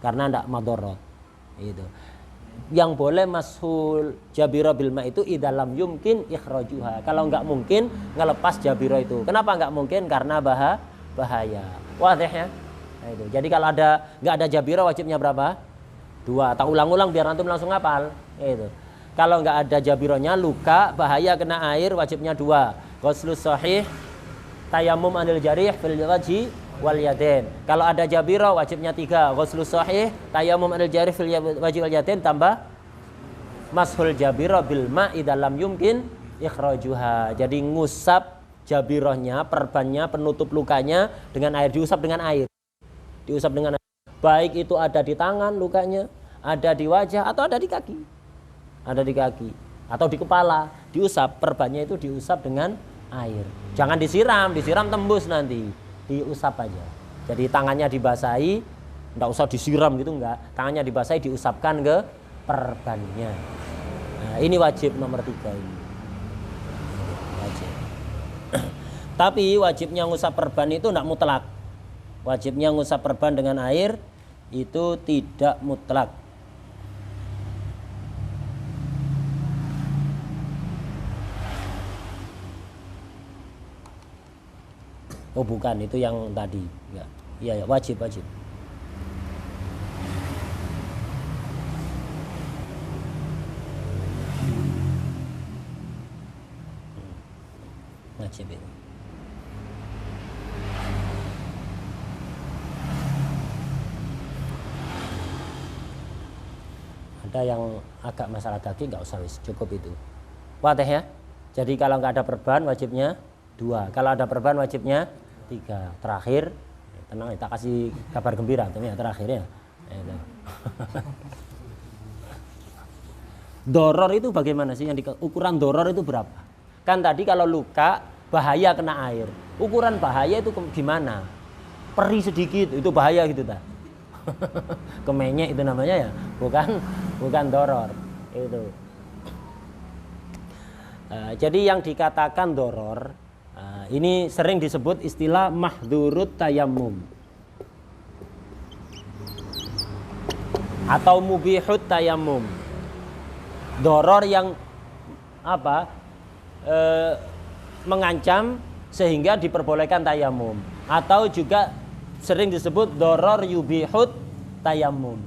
karena ndak madorot. Itu yang boleh mashul jabiro bil ma itu idalam yumkin ikhrajuha. Kalau nggak mungkin ngelepas jabiro itu. Kenapa nggak mungkin? Karena bahaya. Wadih ya. Nah, itu. Jadi kalau nggak ada jabiro wajibnya berapa? 2. Tak ulang-ulang biar antum langsung hafal. Itu. Kalau nggak ada jabironya, luka bahaya kena air, wajibnya 2. Ghuslu sahih, tayamum anil jarih fil wajhi wal yadain. Kalau ada jabiro wajibnya 3. Ghuslu sahih, tayamum anil jarih fil wajhi wal yadain tambah mashul jabiro bil ma idalam yumkin ikhrajuha. Jadi ngusap jabirohnya, perbannya, penutup lukanya dengan air, diusap dengan air. Diusap dengan air. Baik itu ada di tangan lukanya, ada di wajah atau ada di kaki. Ada di kaki atau di kepala, diusap perbannya itu diusap dengan air. Jangan disiram tembus nanti. Diusap aja. Jadi tangannya dibasahi, enggak usah disiram gitu enggak. Tangannya dibasahi, diusapkan ke perbannya. Nah, ini wajib nomor 3 ini. Wajib. Tapi wajibnya ngusap perban itu enggak mutlak. Wajibnya ngusap perban dengan air itu tidak mutlak. Oh bukan, itu yang tadi. Enggak. Iya ya, wajib. Wajib itu. Ada yang agak masalah kaki nggak usah, cukup itu. Wadih ya. Jadi kalau nggak ada perban wajibnya 2. Kalau ada perban wajibnya 3. Terakhir, tenang, kita kasih kabar gembira tuh ya terakhir ya. Doror itu bagaimana sih? Ukuran doror itu berapa? Kan tadi kalau luka bahaya kena air. Ukuran bahaya itu gimana? Perih sedikit itu bahaya gitu ta? Kemenyek itu namanya ya, bukan doror itu. Jadi yang dikatakan doror ini sering disebut istilah mahdhurut tayammum atau mubihut tayammum. Doror yang mengancam sehingga diperbolehkan tayammum, atau juga sering disebut doror yubihut tayammum.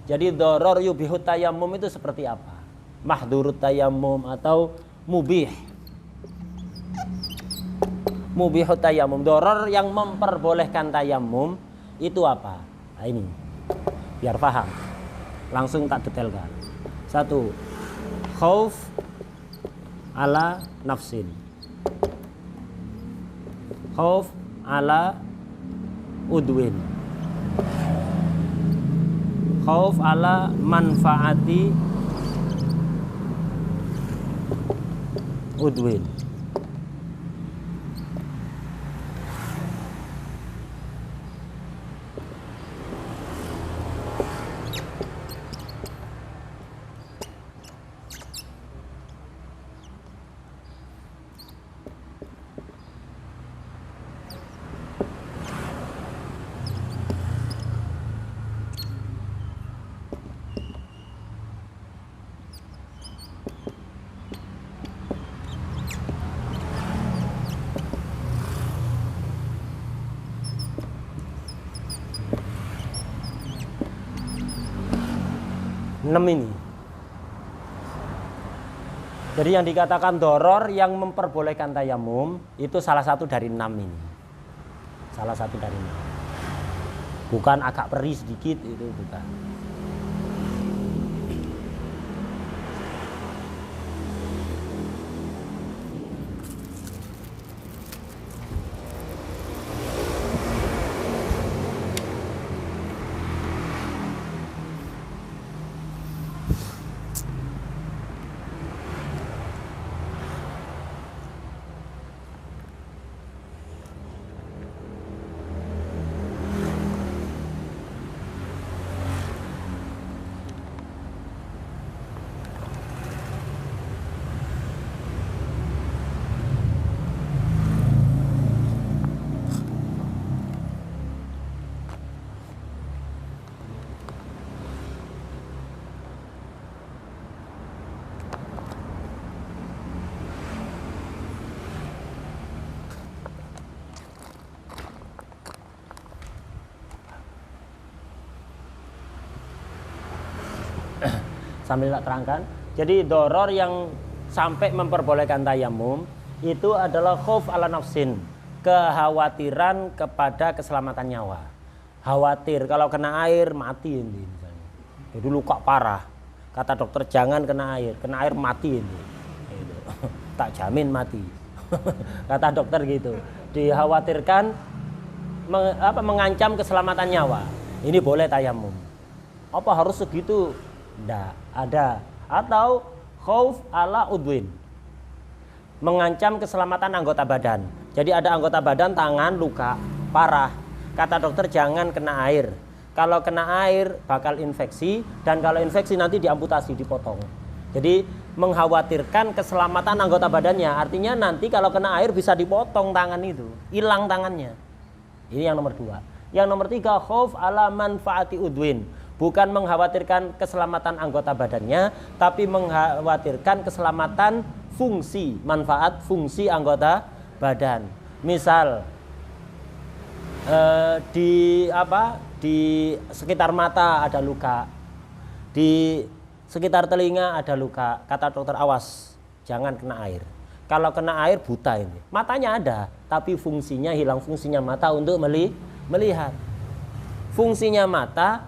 Jadi doror yubihut tayammum itu seperti apa? Mahdhurut tayammum atau mubihut tayammum. Doror yang memperbolehkan tayammum itu apa? Nah ini biar paham, langsung tak detailkan. 1. Khauf ala nafsin. Khauf ala udwin. Khauf ala manfaati udwin. Ini. Jadi yang dikatakan doror yang memperbolehkan tayamum itu salah satu dari 6 ini. Salah satu dari 6. Bukan agak perih sedikit, itu bukan. Sambil tak terangkan. Jadi doror yang sampai memperbolehkan tayamum itu adalah khauf ala nafsin, kekhawatiran kepada keselamatan nyawa. Khawatir kalau kena air mati ini misalnya. Jadi luka parah. Kata dokter jangan kena air mati ini. Gitu. Tak jamin mati. Kata dokter gitu. Dikhawatirkan mengancam keselamatan nyawa. Ini boleh tayamum. Apa harus segitu? Tidak ada. Atau khauf ala udwin, mengancam keselamatan anggota badan. Jadi ada anggota badan, tangan luka parah, kata dokter jangan kena air. Kalau kena air bakal infeksi, dan kalau infeksi nanti diamputasi, dipotong. Jadi mengkhawatirkan keselamatan anggota badannya. Artinya nanti kalau kena air bisa dipotong tangan itu, hilang tangannya. Ini yang nomor 2. Yang nomor 3, khauf ala manfaati udwin, bukan mengkhawatirkan keselamatan anggota badannya, tapi mengkhawatirkan keselamatan fungsi, manfaat fungsi anggota badan. Misal di sekitar mata ada luka, di sekitar telinga ada luka, kata dokter awas, jangan kena air. Kalau kena air buta ini. Matanya ada, tapi fungsinya hilang, fungsinya mata untuk melihat. Fungsinya mata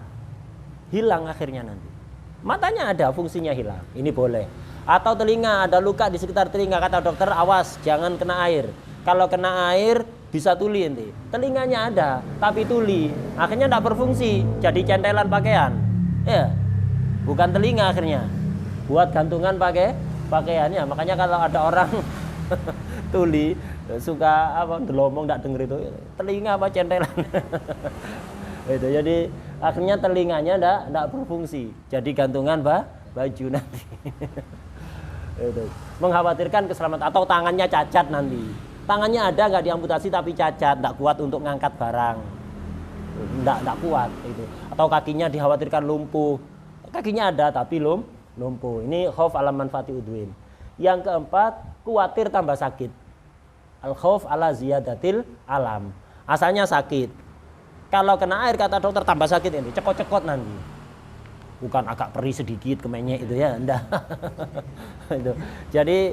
hilang akhirnya nanti. Matanya ada, fungsinya hilang. Ini boleh. Atau telinga, ada luka di sekitar telinga, kata dokter awas jangan kena air. Kalau kena air bisa tuli nanti. Telinganya ada, tapi tuli. Akhirnya tidak berfungsi, jadi centelan pakaian. Ya, bukan telinga akhirnya. Buat gantungan pakai pakaiannya. Makanya kalau ada orang tuli suka delomong tidak denger itu, telinga apa centelan. Itu jadi akhirnya telinganya tidak berfungsi, jadi gantungan baju nanti. Itu. Mengkhawatirkan keselamatan. Atau tangannya cacat nanti, tangannya ada nggak diamputasi tapi cacat, tidak kuat untuk ngangkat barang, tidak kuat itu. Atau kakinya dikhawatirkan lumpuh, kakinya ada tapi lumpuh. Ini khauf ala manfaati udwin. Yang keempat, khawatir tambah sakit, al khauf ala ziyadatil alam. Asalnya sakit, kalau kena air kata dokter tambah sakit ini, cekot-cekot nanti. Bukan agak perih sedikit kemenyek itu ya, enggak. Itu. Jadi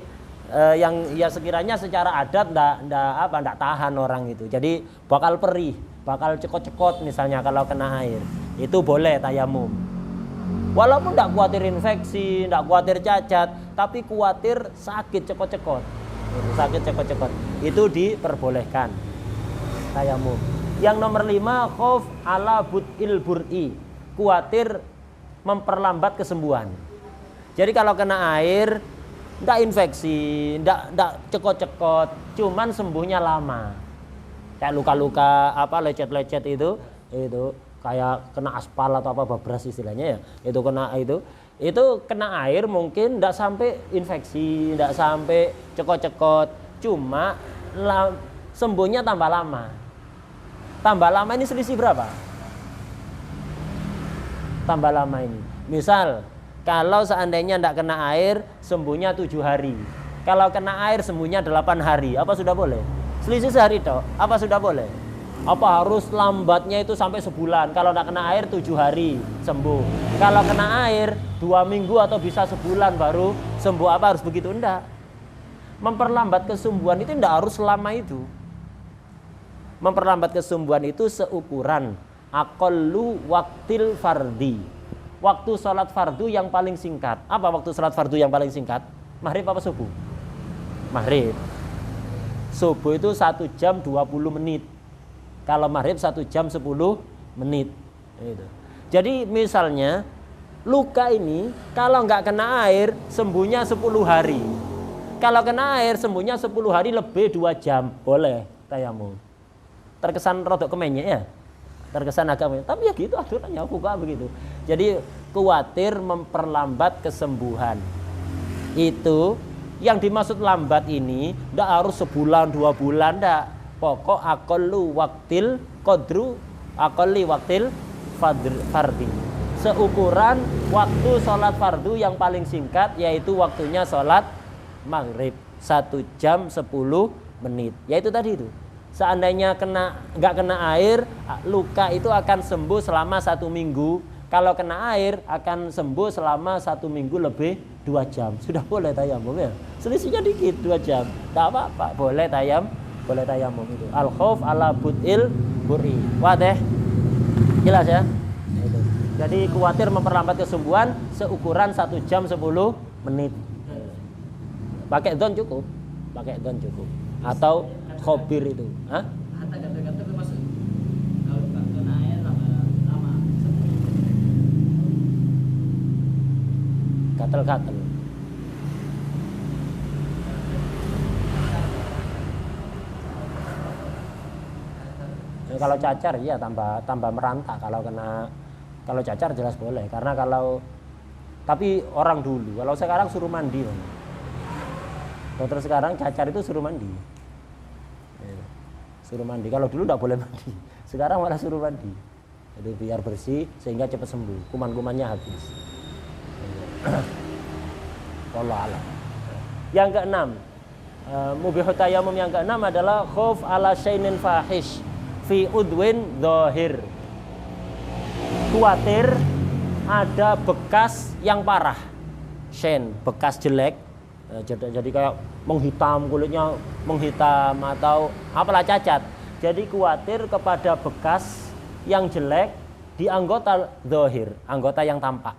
yang ya sekiranya secara adat enggak tahan orang itu. Jadi bakal perih, bakal cekot-cekot misalnya kalau kena air. Itu boleh tayamum. Walaupun enggak khawatir infeksi, enggak khawatir cacat, tapi khawatir sakit cekot-cekot. Sakit cekot-cekot. Itu diperbolehkan tayamum. Yang nomor 5, khauf ala bud'il bur'i, khawatir memperlambat kesembuhan. Jadi kalau kena air Ndak infeksi, ndak cekot-cekot, cuman sembuhnya lama. Kayak luka-luka apa lecet-lecet itu kayak kena aspal atau apa babras istilahnya ya. Itu kena air mungkin ndak sampai infeksi, ndak sampai cekot-cekot, cuma sembuhnya tambah lama. Tambah lama ini selisih berapa? Tambah lama ini. Misal kalau seandainya tidak kena air, sembuhnya 7 hari. Kalau kena air, sembuhnya 8 hari. Apa sudah boleh? Selisih sehari toh. Apa sudah boleh? Apa harus lambatnya itu sampai sebulan? Kalau tidak kena air, 7 hari sembuh. Kalau kena air, 2 minggu atau bisa sebulan baru sembuh. Apa harus begitu? Enggak. Memperlambat kesembuhan itu tidak harus selama itu. Memperlambat kesembuhan itu seukuran aqallu waqtil fardi. Waktu sholat fardu yang paling singkat. Apa waktu sholat fardu yang paling singkat? Maghrib apa subuh? Maghrib. Subuh itu 1 jam 20 menit. Kalau maghrib 1 jam 10 menit. Jadi misalnya luka ini kalau nggak kena air sembuhnya 10 hari. Kalau kena air sembuhnya 10 hari lebih 2 jam. Boleh tayamum. Terkesan rodok kemenyek ya? Terkesan agak, tapi ya gitu aturannya buka begitu. Jadi khawatir memperlambat kesembuhan. Itu yang dimaksud lambat ini ndak harus sebulan 2 bulan ndak. Pokok aqallu waqtil qadru aqalli waqtil fardi. Seukuran waktu sholat fardu yang paling singkat yaitu waktunya sholat maghrib 1 jam 10 menit. Yaitu tadi itu. Seandainya nggak kena air, luka itu akan sembuh selama 1 minggu. Kalau kena air akan sembuh selama 1 minggu lebih 2 jam. Sudah boleh tayamum ya. Selisihnya dikit 2 jam. Tak apa-apa, boleh tayamum itu. Al khauf ala bud'il bur'i. Wadah. Jelas ya? Itu. Jadi khawatir memperlambat kesembuhan seukuran 1 jam 10 menit. Pakai don cukup. Atau khobir itu. Hah? Kata-kata termasuk kalau kena air lama. Gatel-gatel. Kalau cacar ya tambah merantah. Kalau cacar jelas boleh. Karena tapi orang dulu. Kalau sekarang suruh mandi. Dokter sekarang cacar itu suruh mandi. Kalau dulu tidak boleh mandi, sekarang malah suruh mandi. Jadi biar bersih sehingga cepat sembuh, kuman-kumannya habis. Wallahu a'lam. Yang keenam, mubihut tayamum yang keenam adalah khauf ala syainin fahish fi udwin dhahir. Khawatir ada bekas yang parah, syain, bekas jelek. Jadi kayak menghitam, kulitnya menghitam atau apalah cacat. Jadi khawatir kepada bekas yang jelek di anggota zahir, anggota yang tampak.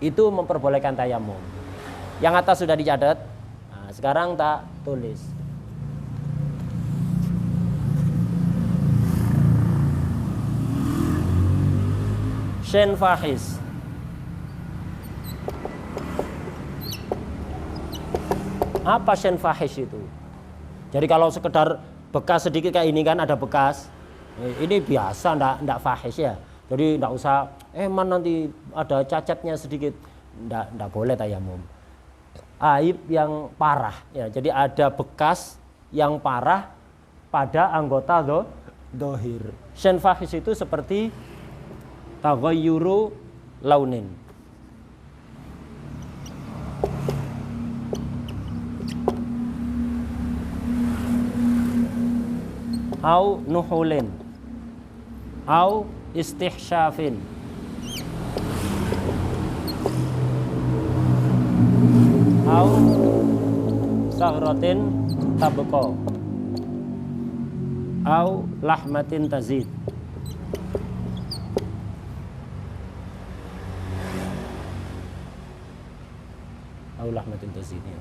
Itu memperbolehkan tayamum. Yang atas sudah dicatat. Nah, sekarang tak tulis. Syain fahis. Apa syain fahish itu? Jadi kalau sekedar bekas sedikit kayak ini kan ada bekas, ini biasa, ndak fahish ya. Jadi ndak usah nanti ada cacatnya sedikit, ndak boleh tayamum. Aib yang parah ya. Jadi ada bekas yang parah pada anggota dhahir. Syain fahish itu seperti taghayyuru launin. Au nuhulin au istihsyafin au saghratin tabqa au lahmatin tazid. Au lahmatin tazid ya.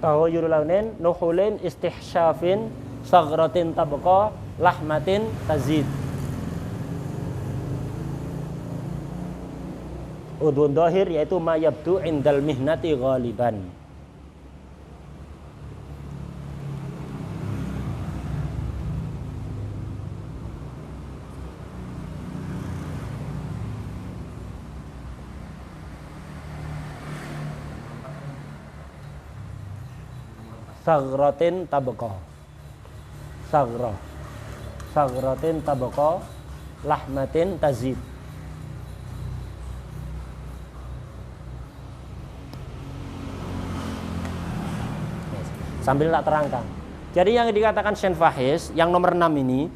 Taghayyuru launin, nuhulin, istihsyafin, saghratin tabqa, lahmatin tazid. Udhun dhahir yaitu ma yabdu indal mihnati ghaliban. Saghratin tabqa. Saghratin tabqa, lahmatin tazid. Sambil tak terangkan. Jadi yang dikatakan shen fahish yang nomor 6 ini,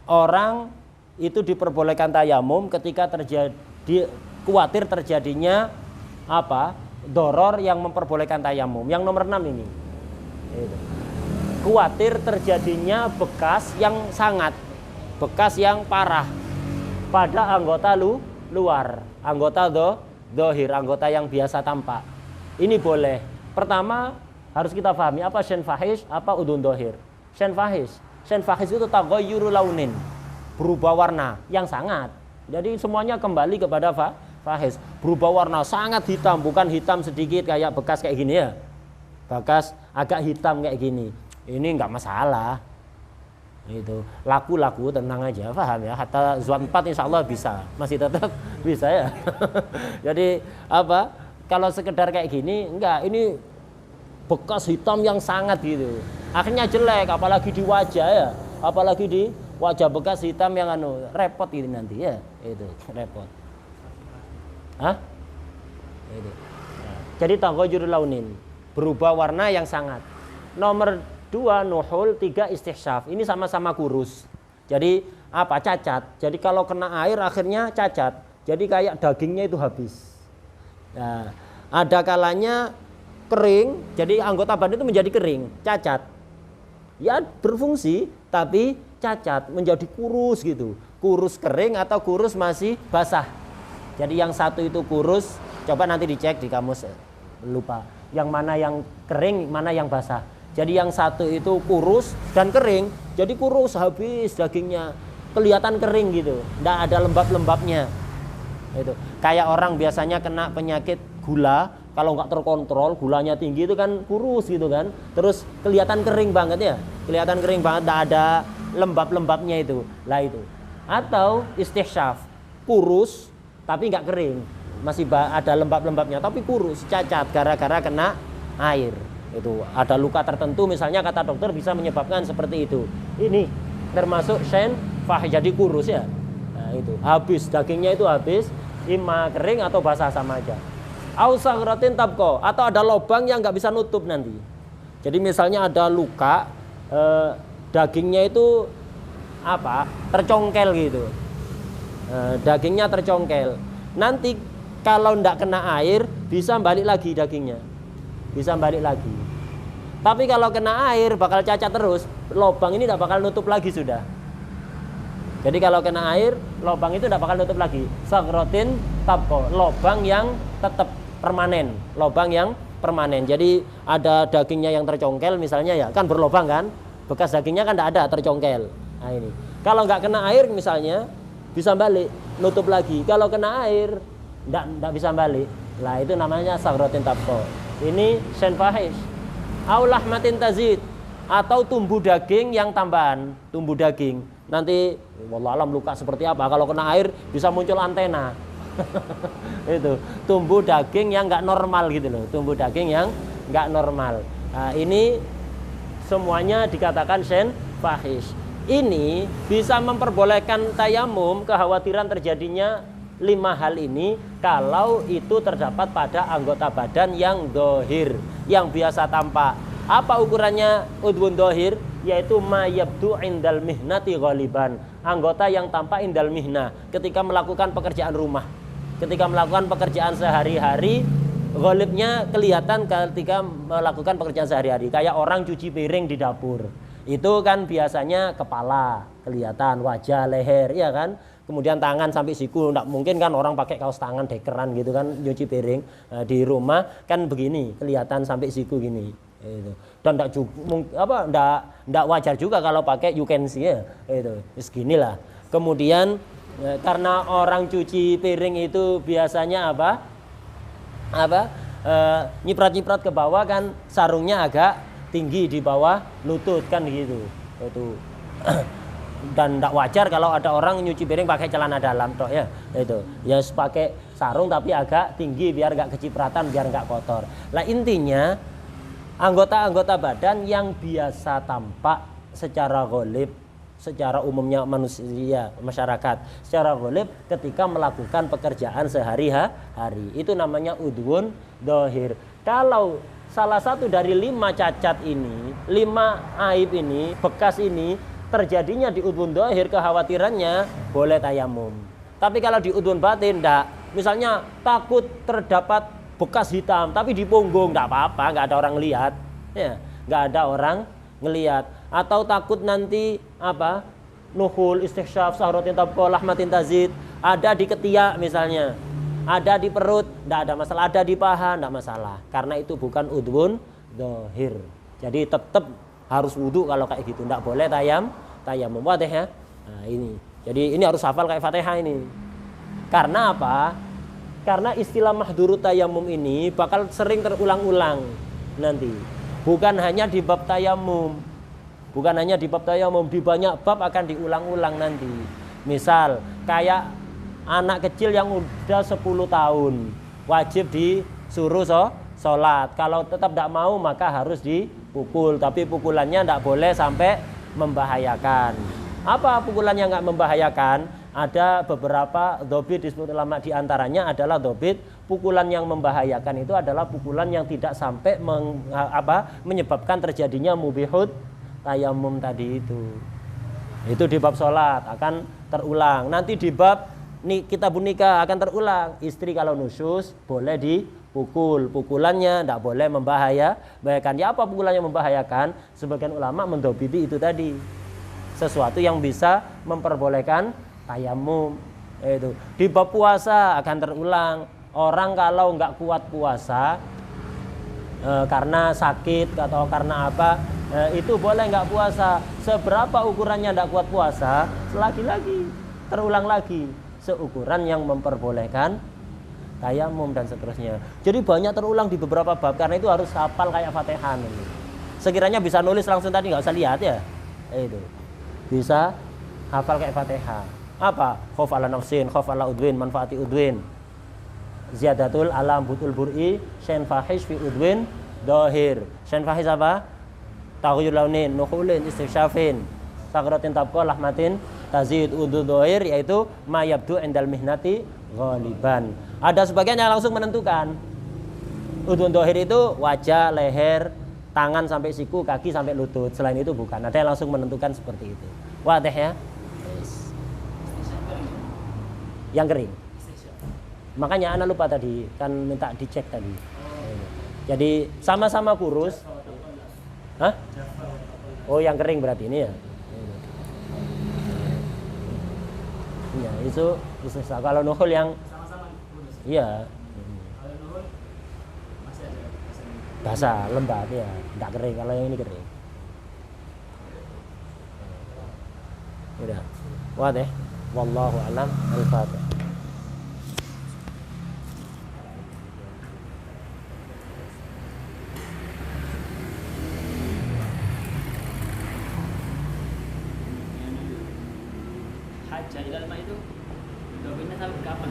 orang itu diperbolehkan tayamum ketika terjadi khawatir terjadinya apa? Doror yang memperbolehkan tayamum. Yang nomor 6 ini. Khawatir terjadinya bekas yang sangat, bekas yang parah pada anggota luar, anggota dohir, anggota yang biasa tampak. Ini boleh. Pertama harus kita pahami apa shen fahish, apa udhun dohir. Shen fahish itu taghayyuru launin, berubah warna yang sangat. Jadi semuanya kembali kepada fahish, berubah warna sangat hitam, bukan hitam sedikit kayak bekas kayak gini ya. Bekas agak hitam kayak gini. Ini enggak masalah. Itu laku-laku tenang aja, paham ya. Hatta Zuan 4 insya Allah bisa, masih tetap bisa ya. Jadi apa? Kalau sekedar kayak gini enggak, ini bekas hitam yang sangat gitu. Akhirnya jelek, apalagi di wajah ya. Apalagi di wajah bekas hitam yang repot ini nanti ya. Itu repot. Hah? Itu. Nah, jadi taghayyurul launin, berubah warna yang sangat. Nomor 2 nuhul, 3 istihsyaf. Ini sama-sama kurus. Jadi apa? Cacat. Jadi kalau kena air akhirnya cacat. Jadi kayak dagingnya itu habis. Nah, ada kalanya kering, jadi anggota badan itu menjadi kering, cacat. Ya berfungsi, tapi cacat, menjadi kurus gitu. Kurus kering atau kurus masih basah. Jadi yang satu itu kurus, coba nanti dicek di kamus, lupa. Yang mana yang kering, mana yang basah. Jadi yang satu itu kurus dan kering, jadi kurus habis dagingnya, kelihatan kering gitu, nggak ada lembab-lembabnya. Itu kayak orang biasanya kena penyakit gula, kalau nggak terkontrol gulanya tinggi itu kan kurus gitu kan, terus kelihatan kering banget ya, kelihatan kering banget, nggak ada lembab-lembabnya itu, lah itu. Atau istihsyaf, kurus tapi nggak kering, masih ada lembab-lembabnya tapi kurus, cacat gara-gara kena air. Itu ada luka tertentu misalnya, kata dokter bisa menyebabkan seperti itu. Ini termasuk shen fahish, jadi kurus ya. Nah itu habis, dagingnya itu habis, ima kering atau basah sama aja. Au saghratin tabqa, atau ada lubang yang nggak bisa nutup nanti. Jadi misalnya ada luka, dagingnya itu apa? Tercongkel gitu. Dagingnya tercongkel. Nanti kalau nggak kena air bisa balik lagi dagingnya, bisa balik lagi. Tapi kalau kena air bakal cacat terus. Lubang ini nggak bakal nutup lagi sudah. Jadi kalau kena air, lubang itu tidak bakal nutup lagi. Saghratin tabqa, lubang yang tetap permanen, lubang yang permanen. Jadi ada dagingnya yang tercongkel misalnya ya, kan berlubang kan, bekas dagingnya kan tidak ada, tercongkel. Nah ini, kalau nggak kena air misalnya bisa balik, nutup lagi. Kalau kena air tidak bisa balik. Lah itu namanya saghratin tabqa. Ini shen fahish. Au lahmatin tazid, atau tumbuh daging yang tambahan, tumbuh daging. Nanti wallah alam luka seperti apa, kalau kena air bisa muncul antena. Itu tumbuh daging yang nggak normal gitu loh, tumbuh daging yang nggak normal. Nah, ini semuanya dikatakan shen fahish. Ini bisa memperbolehkan tayamum kekhawatiran terjadinya 5 hal ini kalau itu terdapat pada anggota badan yang dohir, yang biasa tampak. Apa ukurannya udhun dohir? Yaitu ma yabdu indal mihnati ghaliban, anggota yang tampak indal mihna, ketika melakukan pekerjaan rumah, ketika melakukan pekerjaan sehari-hari, ghalibnya kelihatan ketika melakukan pekerjaan sehari-hari. Kayak orang cuci piring di dapur, itu kan biasanya kepala kelihatan, wajah, leher, ya kan, kemudian tangan sampai siku. Nggak mungkin kan orang pakai kaos tangan dekeran gitu kan nyuci piring. Nah, di rumah kan begini, kelihatan sampai siku gini. Itu. Dan enggak wajar juga kalau pakai you can see ya. Itu. Segini lah. Kemudian karena orang cuci piring itu biasanya nyiprat-nyiprat ke bawah kan, sarungnya agak tinggi di bawah lutut kan gitu. Itu. Dan tidak wajar kalau ada orang nyuci piring pakai celana dalam toh ya. Itu. Ya pakai sarung tapi agak tinggi biar nggak kecipratan, biar nggak kotor. Lah intinya anggota-anggota badan yang biasa tampak secara ghalib, secara umumnya manusia, masyarakat, secara ghalib ketika melakukan pekerjaan sehari-hari. Itu namanya udhun dhahir. Kalau salah satu dari 5 cacat ini, 5 aib ini, bekas ini terjadinya di udhun dhahir, kekhawatirannya boleh tayamum. Tapi kalau di udhun batin enggak. Misalnya takut terdapat bekas hitam tapi di punggung, enggak apa-apa, enggak ada orang lihat. Ya, enggak ada orang ngelihat. Atau takut nanti nuhul, istighsyaf, sahratin tabqa, lahmatin tazid, ada di ketiak misalnya, ada di perut, enggak ada masalah, ada di paha, enggak masalah. Karena itu bukan udhun dhahir. Jadi tetap harus wudhu kalau kayak gitu, enggak boleh tayamum. Wadah ya. Nah, ini. Jadi ini harus hafal kayak Fatihah ini. Karena apa? Karena istilah mahdhurut tayamum ini bakal sering terulang-ulang nanti. Bukan hanya di bab tayamum. Bukan hanya di bab tayamum, di banyak bab akan diulang-ulang nanti. Misal kayak anak kecil yang udah 10 tahun wajib disuruh sholat. Kalau tetap tidak mau maka harus dipukul. Tapi pukulannya tidak boleh sampai membahayakan. Apa pukulan yang nggak membahayakan? Ada beberapa dhobit disebut ulama, diantaranya adalah dhobit pukulan yang membahayakan itu adalah pukulan yang tidak sampai menyebabkan terjadinya mubihut tayamum tadi itu. Itu di bab sholat akan terulang. Nanti di bab kitabun nikah akan terulang. Istri kalau nusyus boleh dipukul. Pukulannya tidak boleh membahayakan. Ya apa pukulannya membahayakan? Sebagian ulama mendobiti itu tadi. Sesuatu yang bisa memperbolehkan tayamum. Itu. Di bab puasa akan terulang. Orang kalau nggak kuat puasa karena sakit atau karena apa, itu boleh nggak puasa. Seberapa ukurannya nggak kuat puasa, lagi-lagi terulang lagi seukuran yang memperbolehkan tayamum dan seterusnya. Jadi banyak terulang di beberapa bab, karena itu harus hafal kayak Fatihah. Sekiranya bisa nulis langsung tadi nggak usah lihat ya. Itu bisa hafal kayak Fatihah. Apa? Khauf ala nafsin, khauf ala udwin, manfaati udwin. Ziyadatul alam butul bur'i, syain fahish fi udwin dhahir. Syain fahish apa? Taghyir launin, nukhulin, istighsyafin, sakratin tabqa, lahmatin tazid, udhu dhahir, yaitu ma yabdu indal mihnati ghaliban. Ada sebagian yang langsung menentukan udhu dhahir itu wajah, leher, tangan sampai siku, kaki sampai lutut. Selain itu bukan. Ada yang langsung menentukan seperti itu. Wadah ya? Yes. Yang kering. Makanya anak lupa tadi, kan minta dicek tadi. Jadi sama-sama kurus. Hah? Oh, yang kering berarti ini ya. Iya, itu kalau nuhul yang Sama-sama kurus. iya. Kalau nuhul masih ada Basah, lembab ya, enggak kering. Kalau yang ini kering. Udah. Wadah. Wallahu a'lam. Al-Fatihah. Hajjah ilal ma itu dobinnya sampai kapan?